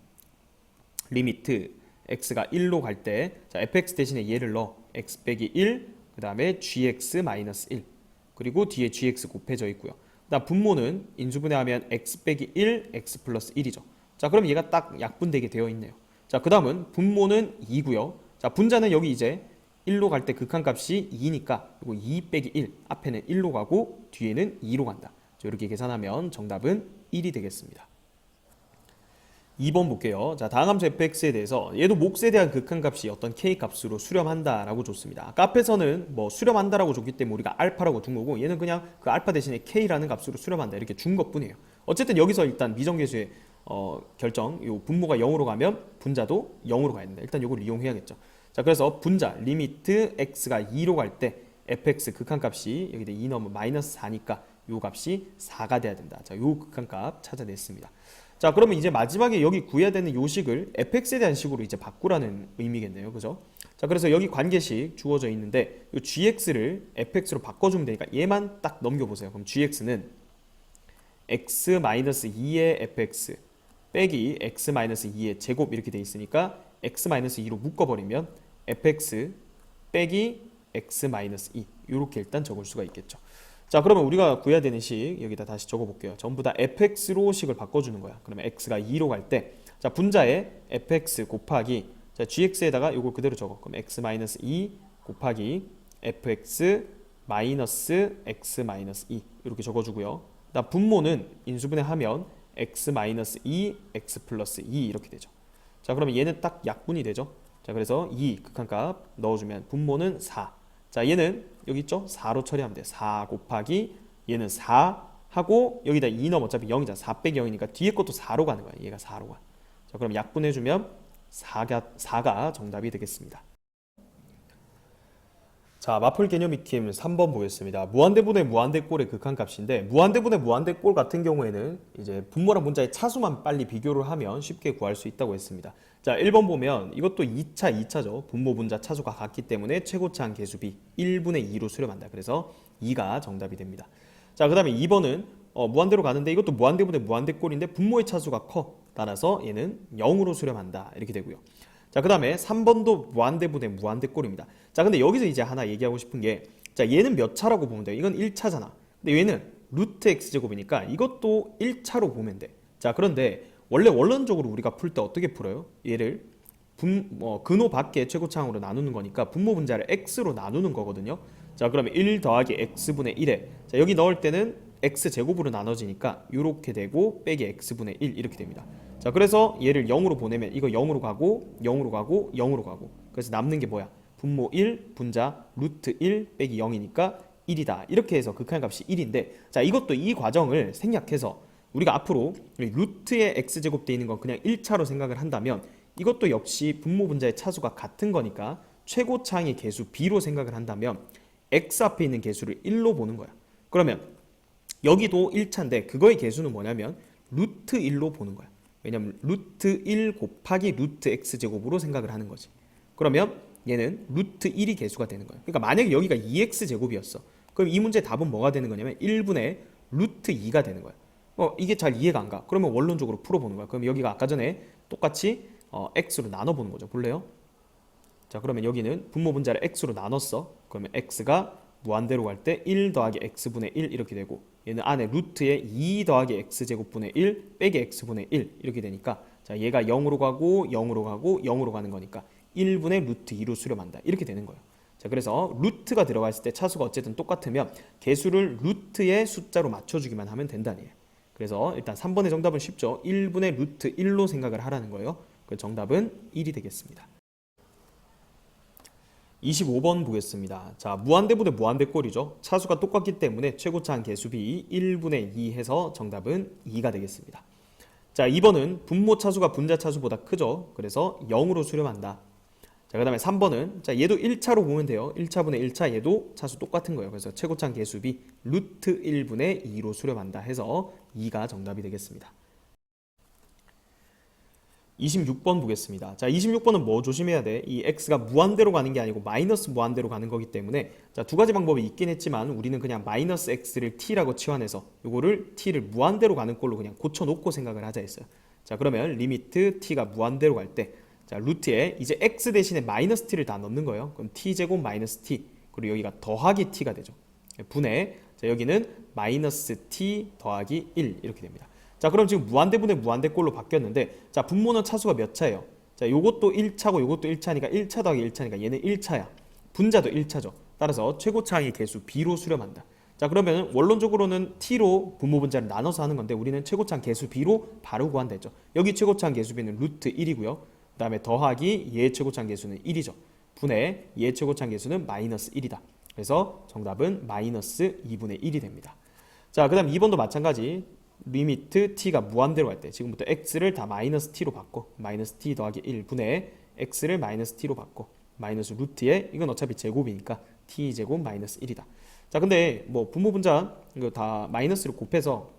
리미트 x가 1로 갈 때 자, fx 대신에 얘를 넣어 x 빼기 1 그 다음에 gx-1 그리고 뒤에 gx 곱해져 있고요. 그다음 분모는 인수분해하면 x 빼기 1 x 플러스 1이죠. 자, 그럼 얘가 딱 약분되게 되어 있네요. 자, 그 다음은 분모는 2고요. 자, 분자는 여기 이제 1로 갈 때 극한값이 2니까 이거 2 빼기 1 앞에는 1로 가고 뒤에는 2로 간다. 이렇게 계산하면 정답은 1이 되겠습니다. 2번 볼게요. 자, 다음 함수 fx에 대해서 얘도 몫에 대한 극한값이 어떤 k값으로 수렴한다라고 줬습니다. 아까 앞에서는 뭐 수렴한다라고 줬기 때문에 우리가 알파라고 준 거고 얘는 그냥 그 알파 대신에 k라는 값으로 수렴한다 이렇게 준 것뿐이에요. 어쨌든 여기서 일단 미정계수의 결정 요 분모가 0으로 가면 분자도 0으로 가야 된다. 일단 요걸 이용해야겠죠. 자, 그래서 분자 리미트 x가 2로 갈 때 fx 극한값이 여기다 2 넣으면 마이너스 4니까 요 값이 4가 돼야 된다. 자, 요 극한값 찾아냈습니다. 자, 그러면 이제 마지막에 여기 구해야 되는 요 식을 fx에 대한 식으로 이제 바꾸라는 의미겠네요. 그죠? 자, 그래서 여기 관계식 주어져 있는데 요 gx를 fx로 바꿔주면 되니까 얘만 딱 넘겨보세요. 그럼 gx는 x-2의 fx 빼기 x-2의 제곱 이렇게 돼 있으니까 x-2로 묶어버리면 fx 빼기 x-2 이렇게 일단 적을 수가 있겠죠. 자, 그러면 우리가 구해야 되는 식 여기다 다시 적어볼게요. 전부 다 fx로 식을 바꿔주는 거야. 그러면 x가 2로 갈 때 자, 분자에 fx 곱하기 자, gx에다가 이걸 그대로 적어. 그럼 x-2 곱하기 fx 마이너스 x-2 이렇게 적어주고요. 그다음 분모는 인수분해하면 x-2 x 플러스 2 이렇게 되죠. 자, 그러면 얘는 딱 약분이 되죠. 자, 그래서 2 극한값 넣어주면 분모는 4. 자, 얘는 여기 있죠? 4로 처리하면 돼. 4 곱하기 얘는 4 하고 여기다 2 넣으면 어차피 0이잖아. 4 빼기 0이니까 뒤에 것도 4로 가는 거야. 얘가 4로 가. 자, 그럼 약분해주면 4가 정답이 되겠습니다. 자, 마플 개념 익힘 3번 보겠습니다. 무한대분의 무한대꼴의 극한값인데 무한대분의 무한대꼴 같은 경우에는 이제 분모랑 분자의 차수만 빨리 비교를 하면 쉽게 구할 수 있다고 했습니다. 자, 1번 보면 이것도 2차죠. 분모 분자 차수가 같기 때문에 최고차항 계수비 1분의 2로 수렴한다. 그래서 2가 정답이 됩니다. 자, 그 다음에 2번은 무한대로 가는데 이것도 무한대분의 무한대꼴인데 분모의 차수가 커. 따라서 얘는 0으로 수렴한다. 이렇게 되고요. 자, 그 다음에 3번도 무한대분의 무한대꼴입니다. 자, 근데 여기서 이제 하나 얘기하고 싶은 게, 자, 얘는 몇 차라고 보면 돼요? 이건 1차잖아. 근데 얘는 루트 x제곱이니까 이것도 1차로 보면 돼. 자, 그런데 원래 원론적으로 우리가 풀 때 어떻게 풀어요? 얘를 근호 밖에 최고차항으로 나누는 거니까 분모 분자를 x로 나누는 거거든요. 자, 그러면 1 더하기 x분의 1에, 자, 여기 넣을 때는 x제곱으로 나눠지니까 이렇게 되고 빼기 x분의 1 이렇게 됩니다. 자, 그래서 얘를 0으로 보내면 이거 0으로 가고 0으로 가고 0으로 가고, 그래서 남는 게 뭐야? 분모 1 분자 루트 1 빼기 0이니까 1이다. 이렇게 해서 극한값이 1인데, 자, 이것도 이 과정을 생략해서 우리가 앞으로 루트의 x제곱 돼 있는 건 그냥 1차로 생각을 한다면 이것도 역시 분모 분자의 차수가 같은 거니까 최고차항의 개수 b로 생각을 한다면 x 앞에 있는 개수를 1로 보는 거야. 그러면 여기도 1차인데 그거의 개수는 뭐냐면 루트 1로 보는 거야. 왜냐면 루트 1 곱하기 루트 x제곱으로 생각을 하는 거지. 그러면 얘는 루트 1이 개수가 되는 거야. 그러니까 만약에 여기가 2x제곱이었어. 그럼 이 문제의 답은 뭐가 되는 거냐면 1분의 루트 2가 되는 거야. 이게 잘 이해가 안 가. 그러면 원론적으로 풀어보는 거야. 그럼 여기가 아까 전에 똑같이 x로 나눠보는 거죠. 볼래요? 자, 그러면 여기는 분모 분자를 x로 나눴어. 그러면 x가 무한대로 갈 때 1 더하기 x분의 1 이렇게 되고, 얘는 안에 루트에 2 더하기 x제곱분의 1 빼기 x분의 1 이렇게 되니까, 자, 얘가 0으로 가고 0으로 가고 0으로 가는 거니까 1분의 루트 2로 수렴한다. 이렇게 되는 거예요. 자, 그래서 루트가 들어가 있을 때 차수가 어쨌든 똑같으면 개수를 루트의 숫자로 맞춰주기만 하면 된다는 얘기예요. 그래서 일단 3번의 정답은 쉽죠. 1분의 루트 1로 생각을 하라는 거예요. 그 정답은 1이 되겠습니다. 25번 보겠습니다. 자, 무한대분의 무한대꼴이죠. 차수가 똑같기 때문에 최고차항 개수비 1분의 2 해서 정답은 2가 되겠습니다. 자, 2번은 분모 차수가 분자 차수보다 크죠. 그래서 0으로 수렴한다. 자, 그 다음에 3번은, 자, 얘도 1차로 보면 돼요. 1차분의 1차 얘도 차수 똑같은 거예요. 그래서 최고차항 개수비 루트 1분의 2로 수렴한다 해서 2가 정답이 되겠습니다. 26번 보겠습니다. 자, 26번은 뭐 조심해야 돼? 이 x가 무한대로 가는 게 아니고 마이너스 무한대로 가는 거기 때문에, 자, 두 가지 방법이 있긴 했지만 우리는 그냥 마이너스 x를 t라고 치환해서 요거를 t를 무한대로 가는 꼴로 그냥 고쳐놓고 생각을 하자 했어요. 자, 그러면 리미트 t가 무한대로 갈 때, 자, 루트에 이제 x 대신에 마이너스 t를 다 넣는 거예요. 그럼 t제곱 마이너스 t, 그리고 여기가 더하기 t가 되죠. 분해, 자, 여기는 마이너스 t 더하기 1 이렇게 됩니다. 자, 그럼 지금 무한대분의 무한대꼴로 바뀌었는데, 자, 분모는 차수가 몇 차예요? 자, 요것도 1차고 요것도 1차니까 1차 더하기 1차니까 얘는 1차야. 분자도 1차죠. 따라서 최고차항의 개수 b로 수렴한다. 자, 그러면 원론적으로는 t로 분모 분자를 나눠서 하는 건데 우리는 최고차항 개수 b로 바로 구한다 했죠. 여기 최고차항 개수 b는 루트 1이고요. 그 다음에 더하기 얘의 최고차항 개수는 1이죠. 분해 얘의 최고차항 개수는 마이너스 1이다. 그래서 정답은 마이너스 2분의 1이 됩니다. 자, 그 다음 2번도 마찬가지. 리미트 t가 무한대로 갈 때 지금부터 x를 다 마이너스 t로 바꿔, 마이너스 t 더하기 1분의 x를 마이너스 t로 바꿔, 마이너스 루트에, 이건 어차피 제곱이니까 t제곱 마이너스 1이다. 자, 근데 뭐 분모 분자 이거 다 마이너스를 곱해서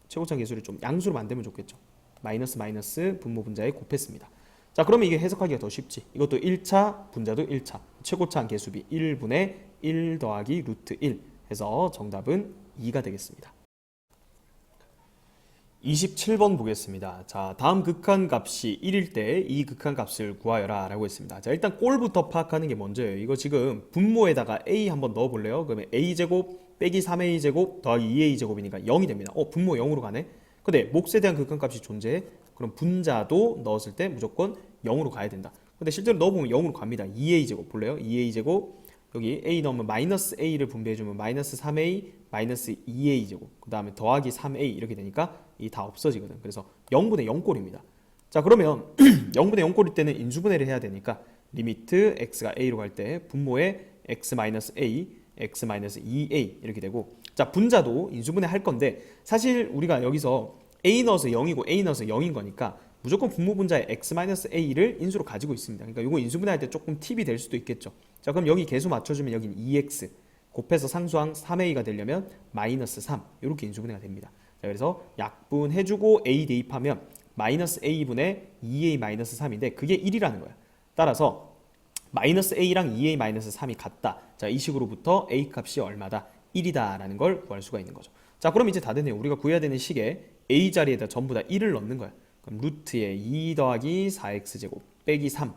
최고차항 개수를 좀 양수로 만들면 좋겠죠. 마이너스 마이너스 분모 분자에 곱했습니다. 자, 그러면 이게 해석하기가 더 쉽지. 이것도 1차 분자도 1차 최고차항 개수비 1분의 1 더하기 루트 1 해서 정답은 2가 되겠습니다. 27번 보겠습니다. 자, 다음 극한값이 1일 때 이 극한값을 구하여라 라고 했습니다. 자, 일단 꼴부터 파악하는 게 먼저예요. 이거 지금 분모에다가 a 한번 넣어 볼래요? 그러면 a제곱 빼기 3a제곱 더하기 2a제곱이니까 0이 됩니다. 분모 0으로 가네? 근데 몫에 대한 극한값이 존재해? 그럼 분자도 넣었을 때 무조건 0으로 가야 된다. 근데 실제로 넣어보면 0으로 갑니다. 2a제곱 볼래요? 2a제곱 여기 a 넣으면 마이너스 a를 분배해주면 마이너스 3a 마이너스 2a제곱 그 다음에 더하기 3a 이렇게 되니까 이 다 없어지거든. 그래서 0분의 0꼴입니다. 자, 그러면 0분의 0꼴일 때는 인수분해를 해야 되니까 리미트 x가 a로 갈 때 분모에 x 마이너스 a x 마이너스 2a 이렇게 되고, 자, 분자도 인수분해 할 건데 사실 우리가 여기서 a 넣어서 0이고 a 넣어서 0인 거니까 무조건 분모 분자의 x-a를 인수로 가지고 있습니다. 그러니까 이거 인수분해할 때 조금 팁이 될 수도 있겠죠. 자, 그럼 여기 개수 맞춰주면 여기는 2x 곱해서 상수항 3a가 되려면 마이너스 3 이렇게 인수분해가 됩니다. 자, 그래서 약분해주고 a 대입하면 마이너스 a분의 2a 마이너스 3인데 그게 1이라는 거야. 따라서 마이너스 a랑 2a 마이너스 3이 같다. 자, 이 식으로부터 a 값이 얼마다? 1이다 라는 걸 구할 수가 있는 거죠. 자, 그럼 이제 다 됐네요. 우리가 구해야 되는 식에 a 자리에다 전부 다 1을 넣는 거야. 그럼 루트에 2 더하기 4x제곱 빼기 3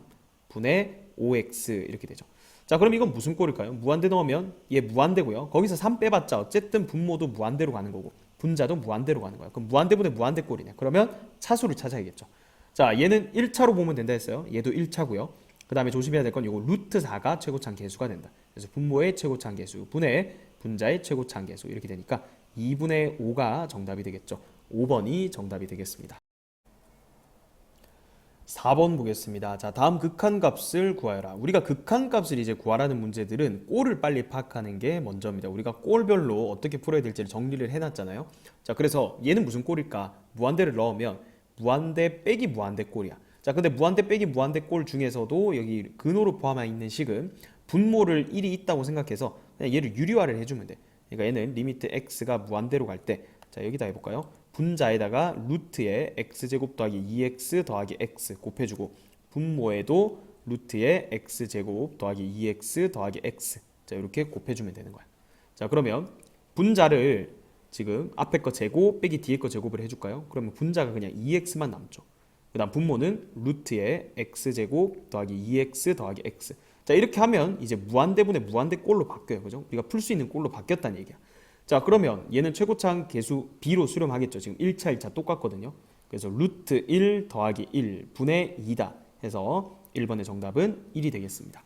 분의 5x 이렇게 되죠. 자, 그럼 이건 무슨 꼴일까요? 무한대 넣으면 얘 무한대고요. 거기서 3 빼봤자 어쨌든 분모도 무한대로 가는 거고 분자도 무한대로 가는 거야. 그럼 무한대분의 무한대 꼴이냐? 그러면 차수를 찾아야겠죠. 자, 얘는 1차로 보면 된다 했어요. 얘도 1차고요. 그 다음에 조심해야 될 건 이거 루트 4가 최고차항 계수가 된다. 그래서 분모의 최고차항 계수 분의 분자의 최고차항 계수 이렇게 되니까 2분의 5가 정답이 되겠죠. 5번이 정답이 되겠습니다. 4번 보겠습니다. 자, 다음 극한값을 구하여라. 우리가 극한값을 이제 구하라는 문제들은 꼴을 빨리 파악하는 게 먼저입니다. 우리가 꼴별로 어떻게 풀어야 될지를 정리를 해놨잖아요. 자, 그래서 얘는 무슨 꼴일까? 무한대를 넣으면 무한대 빼기 무한대 꼴이야. 자, 근데 무한대 빼기 무한대 꼴 중에서도 여기 근호로 포함되어 있는 식은 분모를 1이 있다고 생각해서 그냥 얘를 유리화를 해주면 돼. 그러니까 얘는 리미트 x가 무한대로 갈 때, 자, 여기다 해볼까요? 분자에다가 루트에 x제곱 더하기 2x 더하기 x 곱해주고 분모에도 루트에 x제곱 더하기 2x 더하기 x, 자, 이렇게 곱해주면 되는 거야. 자, 그러면 분자를 지금 앞에 거 제곱 빼기 뒤에 거 제곱을 해줄까요? 그러면 분자가 그냥 2x만 남죠. 그 다음 분모는 루트에 x제곱 더하기 2x 더하기 x. 자, 이렇게 하면 이제 무한대분의 무한대 꼴로 바뀌어요. 그죠? 우리가 풀 수 있는 꼴로 바뀌었다는 얘기야. 자, 그러면 얘는 최고차항 계수 b로 수렴하겠죠. 지금 1차, 1차 똑같거든요. 그래서 루트 1 더하기 1 분의 2다 해서 1번의 정답은 1이 되겠습니다.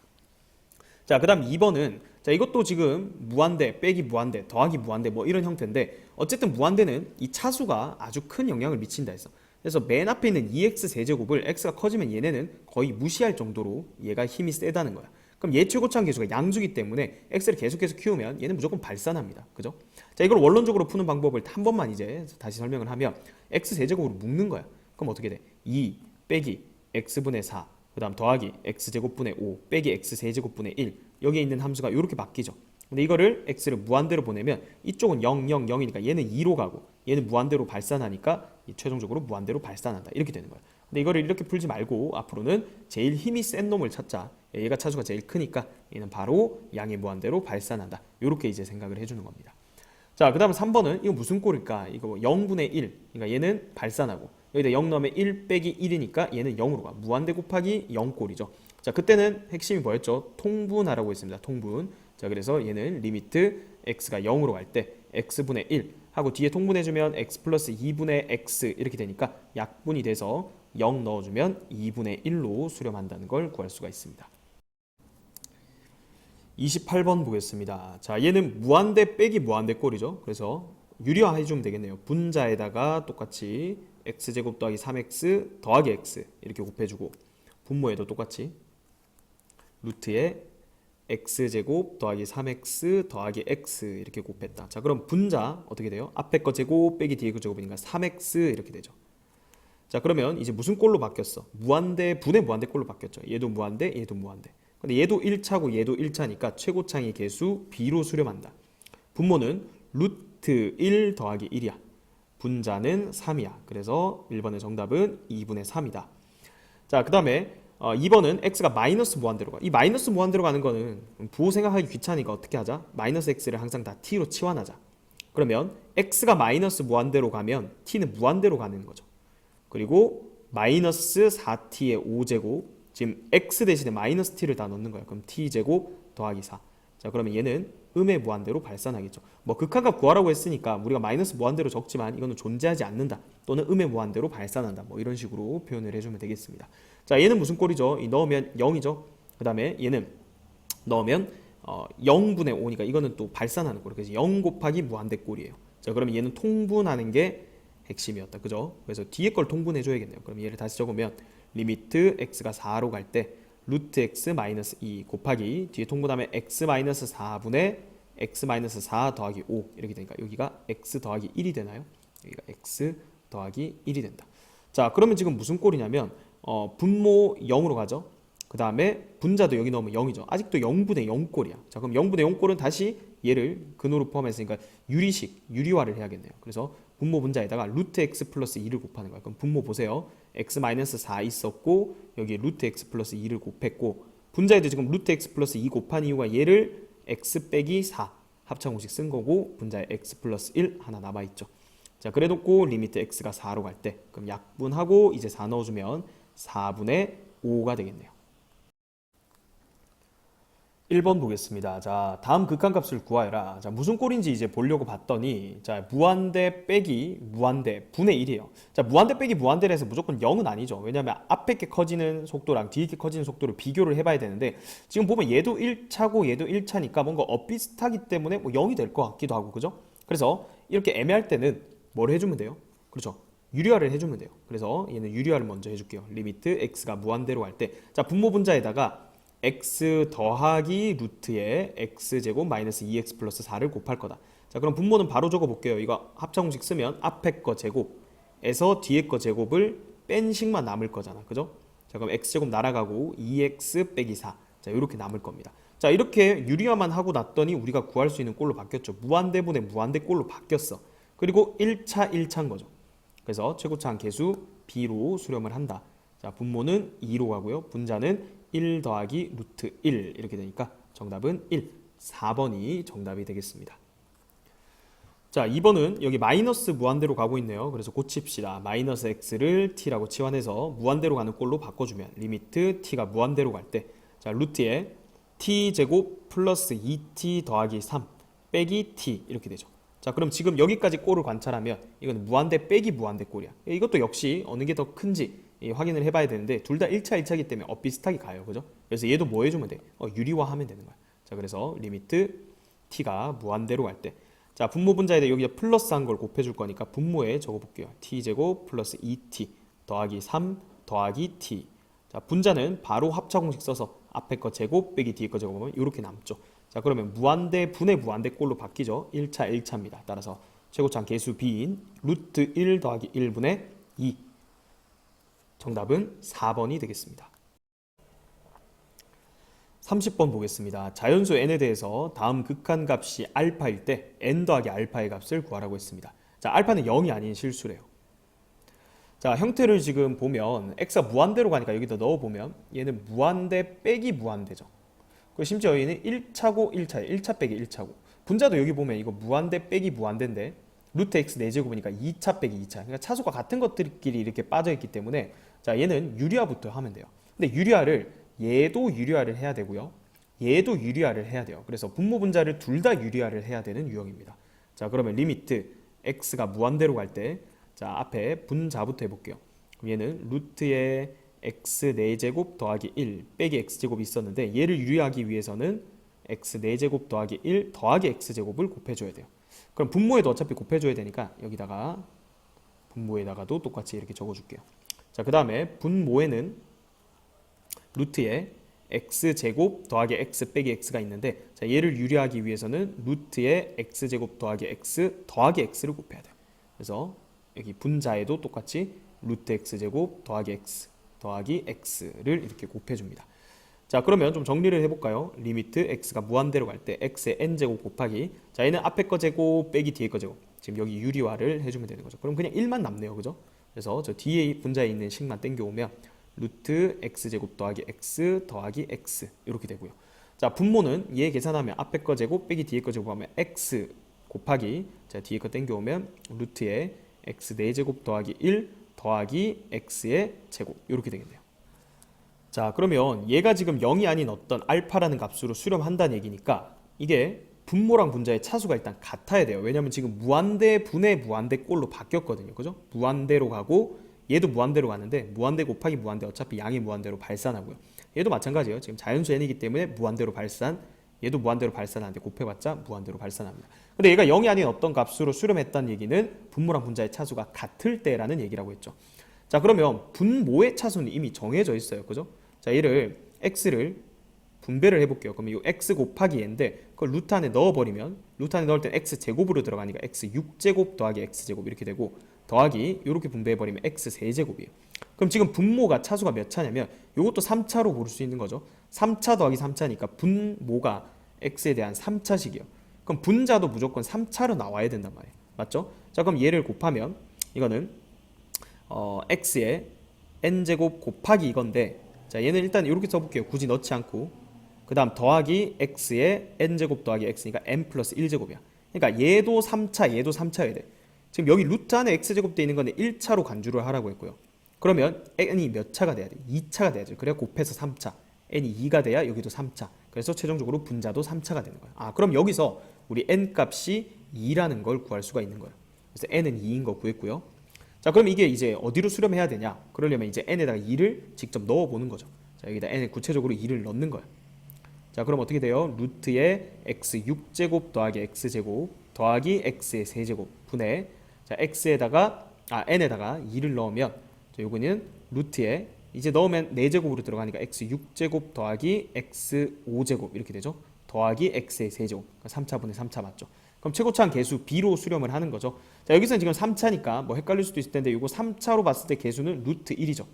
자, 그 다음 2번은 자, 이것도 지금 무한대 빼기 무한대 더하기 무한대 뭐 이런 형태인데 어쨌든 무한대는 이 차수가 아주 큰 영향을 미친다 했어. 그래서 맨 앞에 있는 2x 세제곱을 x가 커지면 얘네는 거의 무시할 정도로 얘가 힘이 세다는 거야. 그럼 얘 최고차항 계수가 양수기 때문에 x를 계속해서 키우면 얘는 무조건 발산합니다. 그죠? 자, 이걸 원론적으로 푸는 방법을 한 번만 이제 다시 설명을 하면 x 세제곱으로 묶는 거야. 그럼 어떻게 돼? 2 빼기 x분의 4 그 다음 더하기 x제곱분의 5 빼기 x세제곱분의 1 여기에 있는 함수가 이렇게 바뀌죠. 근데 이거를 x를 무한대로 보내면 이쪽은 0, 0, 0이니까 얘는 2로 가고 얘는 무한대로 발산하니까 최종적으로 무한대로 발산한다. 이렇게 되는 거야. 근데 이거를 이렇게 풀지 말고 앞으로는 제일 힘이 센 놈을 찾자. 얘가 차수가 제일 크니까 얘는 바로 양의 무한대로 발산한다. 이렇게 이제 생각을 해주는 겁니다. 자, 그 다음 3번은 이거 무슨 꼴일까? 이거 0분의 1. 그러니까 얘는 발산하고 여기다 0 넣으면 1 빼기 1이니까 얘는 0으로 가. 무한대 곱하기 0꼴이죠. 자, 그때는 핵심이 뭐였죠? 통분하라고 했습니다. 통분. 자, 그래서 얘는 리미트 x가 0으로 갈 때 x분의 1 하고 뒤에 통분해주면 x 플러스 2분의 x 이렇게 되니까 약분이 돼서 0 넣어주면 2분의 1로 수렴한다는 걸 구할 수가 있습니다. 28번 보겠습니다. 자, 얘는 무한대 빼기 무한대 꼴이죠. 그래서 유리화 해주면 되겠네요. 분자에다가 똑같이 x제곱 더하기 3x 더하기 x 이렇게 곱해주고 분모에도 똑같이 루트에 x제곱 더하기 3x 더하기 x 이렇게 곱했다. 자, 그럼 분자 어떻게 돼요? 앞에 거 제곱 빼기 뒤에 거 제곱이니까 3x 이렇게 되죠. 자, 그러면 이제 무슨 꼴로 바뀌었어? 무한대 분의 무한대 꼴로 바뀌었죠. 얘도 무한대, 얘도 무한대. 근데 얘도 1차고 얘도 1차니까 최고차항의 계수 b로 수렴한다. 분모는 루트 1 더하기 1이야. 분자는 3이야. 그래서 1번의 정답은 2분의 3이다. 자, 그 다음에 2번은 x가 마이너스 무한대로 가. 이 마이너스 무한대로 가는 거는 부호 생각하기 귀찮으니까 어떻게 하자? 마이너스 x를 항상 다 t로 치환하자. 그러면 x가 마이너스 무한대로 가면 t는 무한대로 가는 거죠. 그리고 마이너스 4t의 5제곱 지금 x 대신에 마이너스 t를 다 넣는 거야. 그럼 t제곱 더하기 4. 자, 그러면 얘는 음의 무한대로 발산하겠죠. 뭐 극한값 구하라고 했으니까 우리가 마이너스 무한대로 적지만 이거는 존재하지 않는다. 또는 음의 무한대로 발산한다. 뭐 이런 식으로 표현을 해주면 되겠습니다. 자, 얘는 무슨 꼴이죠? 이 넣으면 0이죠. 그 다음에 얘는 넣으면 0분의 5니까 이거는 또 발산하는 꼴이에요. 그래서 0 곱하기 무한대 꼴이에요. 자, 그러면 얘는 통분하는 게 핵심이었다. 그죠? 그래서 뒤에 걸 통분해 줘야겠네요. 그럼 얘를 다시 적으면 리미트 x가 4로 갈 때 루트 x 마이너스 2 곱하기 뒤에 통분하면 x 마이너스 4분의 x 마이너스 4 더하기 5 이렇게 되니까 여기가 x 더하기 1이 되나요? 여기가 x 더하기 1이 된다. 자, 그러면 지금 무슨 꼴이냐면 분모 0으로 가죠. 그 다음에 분자도 여기 넣으면 0이죠. 아직도 0분의 0 꼴이야. 자, 그럼 0분의 0 꼴은 다시 얘를 근호로 포함했으니까 유리화를 해야겠네요. 그래서 분모 분자에다가 루트 x 플러스 2를 곱하는 거야. 그럼 분모 보세요. x 마이너스 4 있었고 여기 루트 x 플러스 2를 곱했고 분자에도 지금 루트 x 플러스 2 곱한 이유가 얘를 x 빼기 4 합차공식 쓴 거고 분자에 x 플러스 1 하나 남아있죠. 자, 그래놓고 리미트 x가 4로 갈 때 그럼 약분하고 이제 4 넣어주면 4분의 5가 되겠네요. 1번 보겠습니다. 자, 다음 극한값을 구하여라. 자, 무슨 꼴인지 이제 보려고 봤더니 자, 무한대 빼기 무한대 분의 1이에요. 자, 무한대 빼기 무한대를 해서 무조건 0은 아니죠. 왜냐면 앞에 게 커지는 속도랑 뒤에 게 커지는 속도를 비교를 해봐야 되는데 지금 보면 얘도 1차고 얘도 1차니까 뭔가 엇비슷하기 때문에 뭐 0이 될 것 같기도 하고 그죠? 그래서 이렇게 애매할 때는 뭘 해주면 돼요? 그렇죠. 유리화를 해주면 돼요. 그래서 얘는 유리화를 먼저 해줄게요. 리미트 x가 무한대로 갈 때 자, 분모 분자에다가 x 더하기 루트에 x제곱 마이너스 2x 플러스 4를 곱할 거다. 자, 그럼 분모는 바로 적어볼게요. 이거 합차공식 쓰면 앞에 거 제곱에서 뒤에 거 제곱을 뺀 식만 남을 거잖아. 그죠? 자, 그럼 x제곱 날아가고 2x 빼기 4. 자, 이렇게 남을 겁니다. 자, 이렇게 유리화만 하고 났더니 우리가 구할 수 있는 꼴로 바뀌었죠. 무한대분의 무한대 꼴로 바뀌었어. 그리고 1차 1차인 거죠. 그래서 최고차항 계수 b로 수렴을 한다. 자, 분모는 2로 가고요. 분자는 1 더하기 루트 1 이렇게 되니까 정답은 1, 4번이 정답이 되겠습니다. 자, 2번은 여기 마이너스 무한대로 가고 있네요. 그래서 고칩시다. 마이너스 x를 t라고 치환해서 무한대로 가는 꼴로 바꿔주면 리미트 t가 무한대로 갈 때 자, 루트에 t제곱 플러스 2t 더하기 3 빼기 t 이렇게 되죠. 자, 그럼 지금 여기까지 꼴을 관찰하면 이건 무한대 빼기 무한대 꼴이야. 이것도 역시 어느 게 더 큰지 확인을 해봐야 되는데 둘 다 1차 1차이기 때문에 비슷하게 가요. 그죠? 그래서 얘도 뭐 해주면 돼? 유리화 하면 되는 거야. 자, 그래서 리미트 t가 무한대로 갈 때 자, 분모 분자에다 여기다 플러스 한 걸 곱해줄 거니까 분모에 적어볼게요. t제곱 플러스 2t 더하기 3 더하기 t. 자, 분자는 바로 합차공식 써서 앞에 거 제곱 빼기 뒤에 거 제곱하면 이렇게 남죠. 자, 그러면 무한대 분의 무한대 꼴로 바뀌죠. 1차 1차입니다. 따라서 최고차항 계수 b인 루트 1 더하기 1분의 2 정답은 4번이 되겠습니다. 30번 보겠습니다. 자연수 n에 대해서 다음 극한값이 알파일 때 n 더하기 알파의 값을 구하라고 했습니다. 자, 알파는 0이 아닌 실수래요. 자, 형태를 지금 보면 x가 무한대로 가니까 여기다 넣어보면 얘는 무한대 빼기 무한대죠. 그리고 심지어 얘는 1차고 1차예요. 1차 빼기 1차고 분자도 여기 보면 이거 무한대 빼기 무한대인데 루트 x 4제곱이니까 2차 빼기 2차 그러니까 차수가 같은 것들끼리 이렇게 빠져있기 때문에 자, 얘는 유리화부터 하면 돼요. 근데 얘도 유리화를 해야 되고요. 얘도 유리화를 해야 돼요. 그래서 분모 분자를 둘 다 유리화를 해야 되는 유형입니다. 자, 그러면 리미트 x가 무한대로 갈 때 자, 앞에 분자부터 해볼게요. 그럼 얘는 루트에 x 4제곱 더하기 1 빼기 x제곱이 있었는데 얘를 유리하기 위해서는 x 4제곱 더하기 1 더하기 x제곱을 곱해줘야 돼요. 그럼 분모에도 어차피 곱해줘야 되니까 여기다가 분모에다가도 똑같이 이렇게 적어줄게요. 자, 그 다음에 분모에는 루트에 x제곱 더하기 x 빼기 x가 있는데 자, 얘를 유리하기 위해서는 루트에 x제곱 더하기 x 더하기 x를 곱해야 돼요. 그래서 여기 분자에도 똑같이 루트 x제곱 더하기 x 더하기 x를 이렇게 곱해줍니다. 자, 그러면 좀 정리를 해볼까요? 리미트 x가 무한대로 갈 때 x의 n제곱 곱하기 자, 얘는 앞에 거 제곱 빼기 뒤에 거 제곱 지금 여기 유리화를 해주면 되는 거죠. 그럼 그냥 1만 남네요. 그죠? 그래서 저 뒤에 분자에 있는 식만 땡겨오면 루트 x제곱 더하기 x 더하기 x 이렇게 되고요. 자, 분모는 얘 계산하면 앞에 거 제곱 빼기 뒤에 거 제곱하면 x 곱하기 자, 뒤에 거 땡겨오면 루트에 x 4제곱 더하기 1 더하기 x의 제곱 이렇게 되겠네요. 자, 그러면 얘가 지금 0이 아닌 어떤 알파라는 값으로 수렴한다는 얘기니까 이게 분모랑 분자의 차수가 일단 같아야 돼요. 왜냐면 지금 무한대 분의 무한대 꼴로 바뀌었거든요. 그죠? 무한대로 가고 얘도 무한대로 가는데 무한대 곱하기 무한대 어차피 양이 무한대로 발산하고요. 얘도 마찬가지예요. 지금 자연수 n이기 때문에 무한대로 발산 얘도 무한대로 발산하는데 곱해봤자 무한대로 발산합니다. 근데 얘가 0이 아닌 어떤 값으로 수렴했다는 얘기는 분모랑 분자의 차수가 같을 때라는 얘기라고 했죠. 자, 그러면 분모의 차수는 이미 정해져 있어요. 그죠? 자, 얘를 x를 분배를 해볼게요. 그럼 이 x 곱하기 n인데 그걸 루트 안에 넣어버리면 루트 안에 넣을 땐 x 제곱으로 들어가니까 x 6제곱 더하기 x 제곱 이렇게 되고 더하기 이렇게 분배해버리면 x 세제곱이에요. 그럼 지금 분모가 차수가 몇 차냐면 이것도 3차로 고를 수 있는 거죠. 3차 더하기 3차니까 분모가 x에 대한 3차식이요. 그럼 분자도 무조건 3차로 나와야 된단 말이에요. 맞죠? 자, 그럼 얘를 곱하면 이거는 x의 n제곱 곱하기 이건데, 자, 얘는 일단 이렇게 써볼게요. 굳이 넣지 않고. 그 다음 더하기 x의 n제곱 더하기 x니까 n 플러스 1제곱이야. 그러니까 얘도 3차, 얘도 3차여야 돼. 지금 여기 루트 안에 x제곱 돼 있는 거는 1차로 간주를 하라고 했고요. 그러면 n이 몇 차가 돼야 돼? 2차가 돼야죠. 그래야 곱해서 3차. n이 2가 돼야 여기도 3차. 그래서 최종적으로 분자도 3차가 되는 거야. 아, 그럼 여기서 우리 n 값이 2라는 걸 구할 수가 있는 거예요. 그래서 n은 2인 거 구했고요. 자, 그럼 이게 이제 어디로 수렴해야 되냐? 그러려면 이제 n에다가 2를 직접 넣어 보는 거죠. 자, 여기다 n에 구체적으로 2를 넣는 거예요. 자, 그럼 어떻게 돼요? 루트에 x 6제곱 더하기 x제곱 더하기 x의 세제곱 분의, 자, n에다가 2를 넣으면, 자, 요거는 루트에 이제 넣으면 4제곱으로 들어가니까 x 6제곱 더하기 x 5제곱 이렇게 되죠. 더하기 x의 세제곱. 그러니까 3차분의 3차 맞죠? 그럼 최고차항 계수 b로 수렴을 하는 거죠. 자, 여기서는 지금 3차니까 뭐 헷갈릴 수도 있을 텐데 이거 3차로 봤을 때 계수는 루트 1이죠.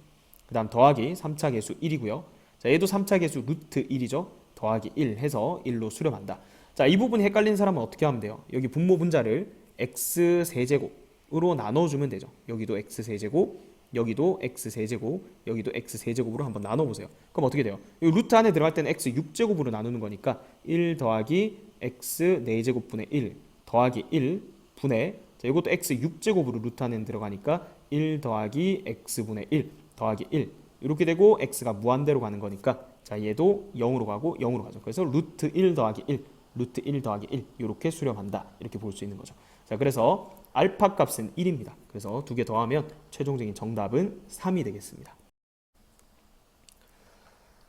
그 다음 더하기 3차 계수 1이고요. 자, 얘도 3차 계수 루트 1이죠. 더하기 1 해서 1로 수렴한다. 자, 이 부분이 헷갈린 사람은 어떻게 하면 돼요? 여기 분모 분자를 x 세제곱으로 나눠주면 되죠. 여기도 x 세제곱, 여기도 x 세제곱, 여기도 x 세제곱으로 한번 나눠보세요. 그럼 어떻게 돼요? 이 루트 안에 들어갈 때는 x 6제곱으로 나누는 거니까 1 더하기 x 4제곱분의 1 더하기 1 분의, 자, 이것도 x 6제곱으로 루트 안에 들어가니까 1 더하기 x분의 1 더하기 1 이렇게 되고 x가 무한대로 가는 거니까, 자, 얘도 0으로 가고 0으로 가죠. 그래서 루트 1 더하기 1 루트 1 더하기 1 이렇게 수렴한다. 이렇게 볼 수 있는 거죠. 자, 그래서 알파 값은 1입니다. 그래서 두 개 더하면 최종적인 정답은 3이 되겠습니다.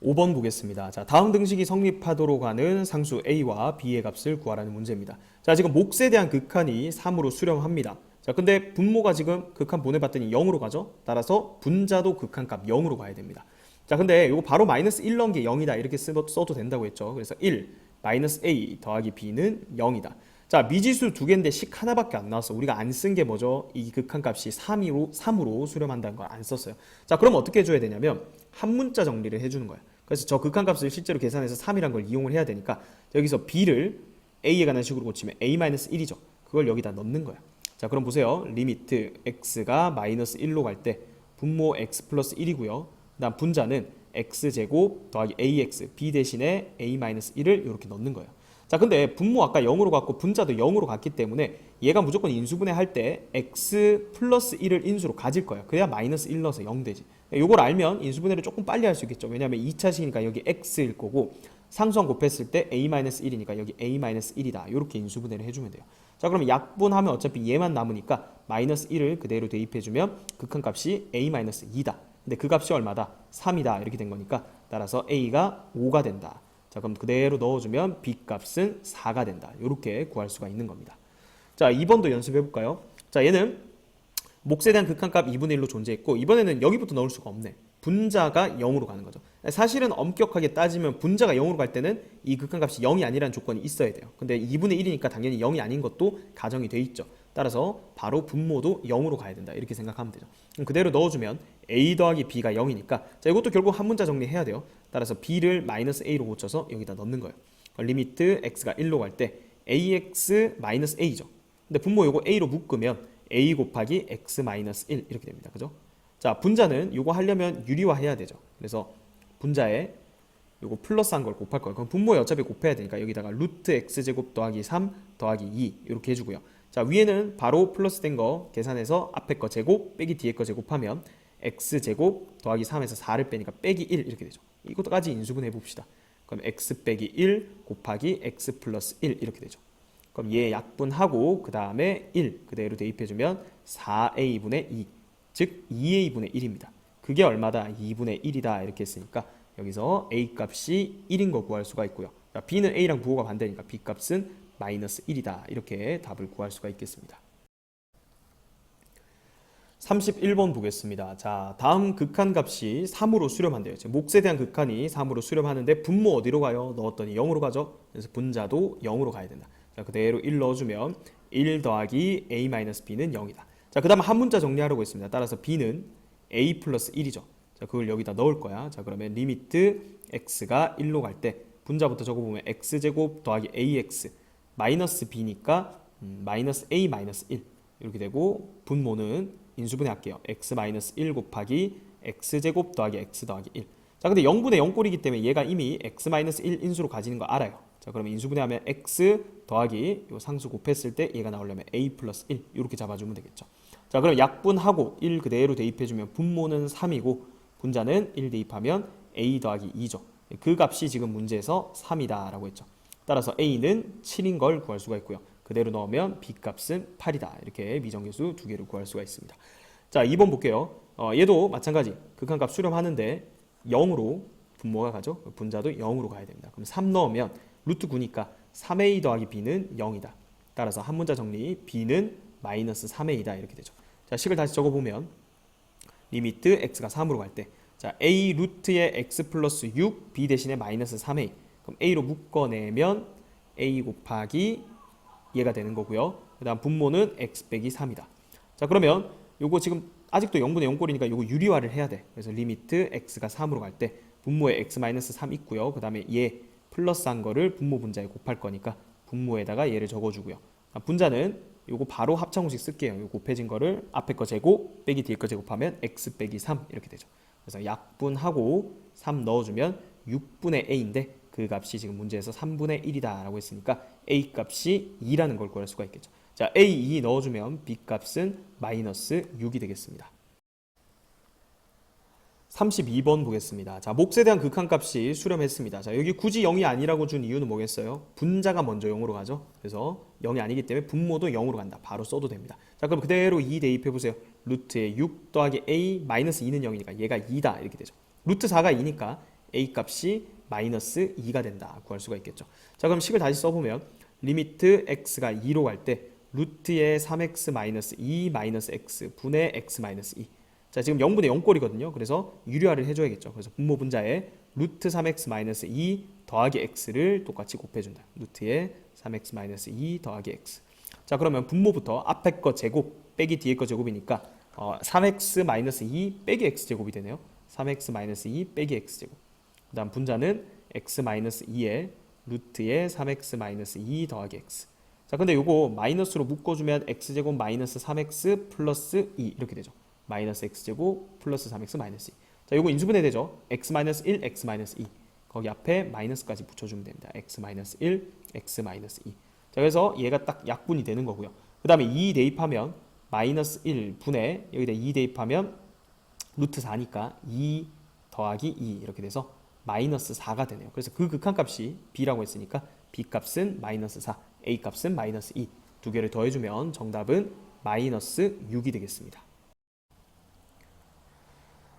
5번 보겠습니다. 자, 다음 등식이 성립하도록 하는 상수 a와 b의 값을 구하라는 문제입니다. 자, 지금 몫에 대한 극한이 3으로 수렴합니다. 자, 근데 분모가 지금 극한 보내봤더니 0으로 가죠. 따라서 분자도 극한값 0으로 가야 됩니다. 자, 근데 이거 바로 마이너스 1 넣은 게 0이다 이렇게 써도 된다고 했죠. 그래서 1 마이너스 a 더하기 b는 0이다. 자, 미지수 두 개인데 식 하나밖에 안 나왔어. 우리가 안 쓴 게 뭐죠? 이 극한값이 3으로 수렴한다는 걸 안 썼어요. 자, 그럼 어떻게 해줘야 되냐면 한 문자 정리를 해주는 거야. 그래서 저 극한값을 실제로 계산해서 3이란 걸 이용을 해야 되니까 여기서 b를 a에 관한 식으로 고치면 a-1이죠. 그걸 여기다 넣는 거야. 자, 그럼 보세요. 리미트 x가 마이너스 1로 갈 때 분모 x 플러스 1이고요. 그 다음 분자는 x제곱 더하기 ax, b 대신에 a-1을 이렇게 넣는 거예요. 자, 근데 분모 아까 0으로 갔고 분자도 0으로 갔기 때문에 얘가 무조건 인수분해 할 때 x 플러스 1을 인수로 가질 거야. 그래야 마이너스 1 넣어서 0 되지. 요걸 알면 인수분해를 조금 빨리 할 수 있겠죠. 왜냐하면 2차식이니까 여기 x일 거고 상수항 곱했을 때 a-1이니까 여기 a-1이다. 이렇게 인수분해를 해주면 돼요. 자, 그러면 약분하면 어차피 얘만 남으니까 마이너스 1을 그대로 대입해주면 극한값이 a-2다. 근데 그 값이 얼마다? 3이다. 이렇게 된 거니까 따라서 a가 5가 된다. 자, 그럼 그대로 넣어주면 b 값은 4가 된다. 이렇게 구할 수가 있는 겁니다. 자, 2번도 연습해 볼까요? 자, 얘는 몫에 대한 극한값 2분의 1로 존재했고 이번에는 여기부터 넣을 수가 없네. 분자가 0으로 가는 거죠. 사실은 엄격하게 따지면 분자가 0으로 갈 때는 이 극한값이 0이 아니라는 조건이 있어야 돼요. 근데 2분의 1이니까 당연히 0이 아닌 것도 가정이 돼 있죠. 따라서 바로 분모도 0으로 가야 된다. 이렇게 생각하면 되죠. 그럼 그대로 넣어주면 a 더하기 b가 0이니까 자, 이것도 결국 한 문자 정리해야 돼요. 따라서 b를 마이너스 a로 고쳐서 여기다 넣는 거예요. 리미트 x가 1로 갈 때 ax 마이너스 a죠. 근데 분모 요거 a로 묶으면 a 곱하기 x 마이너스 1 이렇게 됩니다. 그죠? 자, 분자는 요거 하려면 유리화해야 되죠. 그래서 분자에 요거 플러스한 걸 곱할 거예요. 그럼 분모에 어차피 곱해야 되니까 여기다가 루트 x제곱 더하기 3 더하기 2 이렇게 해주고요. 자, 위에는 바로 플러스 된 거 계산해서 앞에 거 제곱 빼기 뒤에 거 제곱하면 x제곱 더하기 3에서 4를 빼니까 빼기 1 이렇게 되죠. 이것까지 인수분해 봅시다. 그럼 x 빼기 1 곱하기 x 플러스 1 이렇게 되죠. 그럼 얘 약분하고 그 다음에 1 그대로 대입해주면 4a분의 2 즉 2a분의 1입니다. 그게 얼마다? 2분의 1이다 이렇게 했으니까 여기서 a 값이 1인 거 구할 수가 있고요. b는 a랑 부호가 반대니까 b 값은 마이너스 1이다 이렇게 답을 구할 수가 있겠습니다. 31번 보겠습니다. 자, 다음 극한값이 3으로 수렴한대요. 몫에 대한 극한이 3으로 수렴하는데 분모 어디로 가요? 넣었더니 0으로 가죠. 그래서 분자도 0으로 가야 된다. 자, 그대로 1 넣어주면 1 더하기 a-b는 0이다. 자, 그 다음 한 문자 정리하려고 했습니다. 따라서 b는 a 플러스 1이죠. 자, 그걸 여기다 넣을 거야. 자, 그러면 리미트 x가 1로 갈 때 분자부터 적어보면 x제곱 더하기 ax 마이너스 b니까 마이너스 a 마이너스 1 이렇게 되고, 분모는 인수분해 할게요. x 마이너스 1 곱하기 x제곱 더하기 x 더하기 1. 자, 근데 0분의 0꼴이기 때문에 얘가 이미 x 마이너스 1 인수로 가지는 거 알아요. 자, 그러면 인수분해하면 x 더하기 요 상수 곱했을 때 얘가 나오려면 a 플러스 1 이렇게 잡아주면 되겠죠. 자, 그럼 약분하고 1 그대로 대입해주면 분모는 3이고 분자는 1 대입하면 a 더하기 2죠. 그 값이 지금 문제에서 3이다 라고 했죠. 따라서 a는 7인 걸 구할 수가 있고요. 그대로 넣으면 b 값은 8이다. 이렇게 미정계수 두 개를 구할 수가 있습니다. 자, 2번 볼게요. 얘도 마찬가지 극한값 수렴하는데 0으로 분모가 가죠. 분자도 0으로 가야 됩니다. 그럼 3 넣으면 루트 9니까 3a 더하기 b는 0이다. 따라서 한 문자 정리, b는 마이너스 3a다 이렇게 되죠. 자, 식을 다시 적어보면 리미트 x가 3으로 갈 때, 자, a 루트의 x 플러스 6, b 대신에 마이너스 3a. 그럼 a로 묶어내면 a 곱하기 얘가 되는 거고요. 그 다음 분모는 x 빼기 3이다. 자, 그러면 요거 지금 아직도 0분의 0꼴이니까 요거 유리화를 해야 돼. 그래서 리미트 x가 3으로 갈 때 분모에 x 마이너스 3 있고요. 그 다음에 얘 플러스한 거를 분모 분자에 곱할 거니까 분모에다가 얘를 적어주고요. 분자는 요거 바로 합창공식 쓸게요. 요 곱해진 거를 앞에 거 제곱 빼기 뒤에 거 제곱하면 x 빼기 3 이렇게 되죠. 그래서 약분하고 3 넣어주면 6분의 a인데 그 값이 지금 문제에서 3분의 1이다 라고 했으니까 a 값이 2라는 걸 구할 수가 있겠죠. 자, a2 넣어주면 b 값은 마이너스 6이 되겠습니다. 32번 보겠습니다. 자, 몫에 대한 극한값이 수렴했습니다. 자, 여기 굳이 0이 아니라고 준 이유는 뭐겠어요? 분자가 먼저 0으로 가죠. 그래서 0이 아니기 때문에 분모도 0으로 간다. 바로 써도 됩니다. 자, 그럼 그대로 2 대입해보세요. 루트에 6 더하기 a 마이너스 2는 0이니까 얘가 2다 이렇게 되죠. 루트 4가 2니까 a 값이 마이너스 2가 된다 구할 수가 있겠죠. 자, 그럼 식을 다시 써보면 리미트 x가 2로 갈 때 루트에 3x 마이너스 2 마이너스 x 분의 x 마이너스 2. 자, 지금 0분의 0꼴이거든요. 그래서 유리화를 해줘야겠죠. 그래서 분모 분자에 루트 3x 마이너스 2 더하기 x를 똑같이 곱해준다. 루트에 3x 마이너스 2 더하기 x. 자, 그러면 분모부터 앞에 거 제곱 빼기 뒤에 거 제곱이니까 3x 마이너스 2 빼기 x 제곱이 되네요. 3x 마이너스 2 빼기 x 제곱. 그 다음 분자는 x 마이너스 2에 루트에 3x 마이너스 2 더하기 x. 자, 근데 요거 마이너스로 묶어주면 x제곱 마이너스 3x 플러스 2 이렇게 되죠. 마이너스 x제곱 플러스 3x 마이너스 2. 자, 요거 인수분해 되죠. x 마이너스 1, x 마이너스 2. 거기 앞에 마이너스까지 붙여주면 됩니다. x 마이너스 1, x 마이너스 2. 자, 그래서 얘가 딱 약분이 되는 거고요. 그 다음에 2 대입하면 마이너스 1 분의 여기다 2 대입하면 루트 4니까 2 더하기 2 이렇게 돼서 마이너스 4가 되네요. 그래서 그 극한값이 b라고 했으니까 b 값은 마이너스 4, a 값은 마이너스 2. 두 개를 더해주면 정답은 마이너스 6이 되겠습니다.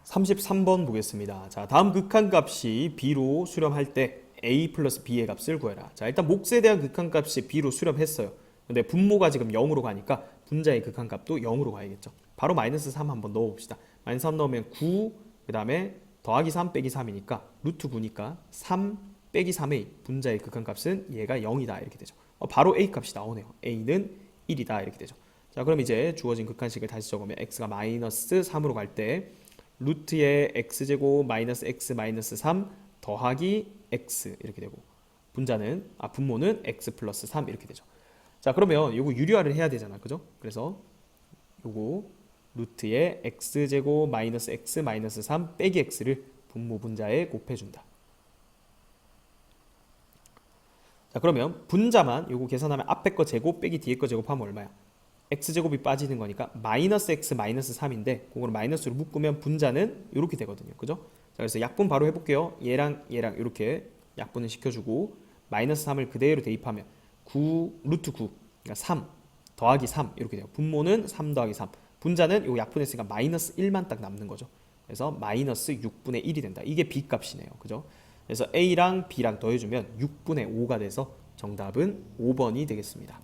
33번 보겠습니다. 자, 다음 극한값이 b로 수렴할 때 a 플러스 b의 값을 구해라. 자, 일단 몫에 대한 극한값이 b로 수렴했어요. 근데 분모가 지금 0으로 가니까 분자의 극한값도 0으로 가야겠죠. 바로 마이너스 3 한번 넣어봅시다. 마이너스 3 넣으면 9, 그 다음에 더하기 3 빼기 3이니까 루트 9니까 3 빼기 3a 분자의 극한값은 얘가 0이다 이렇게 되죠. 바로 a 값이 나오네요. a는 1이다 이렇게 되죠. 자, 그럼 이제 주어진 극한식을 다시 적으면 x가 마이너스 3으로 갈 때 루트의 x제곱 마이너스 x 마이너스 3 더하기 x 이렇게 되고 분자는 분모는 x 플러스 3 이렇게 되죠. 자, 그러면 요거 유리화를 해야 되잖아. 그죠? 그래서 요거 루트의 x제곱 마이너스 x 마이너스 3 빼기 x를 분모 분자에 곱해준다. 자, 그러면 분자만 요거 계산하면 앞에 거 제곱 빼기 뒤에 거 제곱하면 얼마야? x제곱이 빠지는 거니까 마이너스 x 마이너스 3인데 그거를 마이너스로 묶으면 분자는 이렇게 되거든요. 그죠? 자, 그래서 약분 바로 해볼게요. 얘랑 얘랑 이렇게 약분을 시켜주고 마이너스 3을 그대로 대입하면 9 루트 9 그러니까 3 더하기 3 이렇게 돼요. 분모는 3 더하기 3. 분자는 요 약분했으니까 마이너스 1만 딱 남는 거죠. 그래서 마이너스 6분의 1이 된다. 이게 b 값이네요. 그죠? 그래서 a랑 b랑 더해주면 6분의 5가 돼서 정답은 5번이 되겠습니다.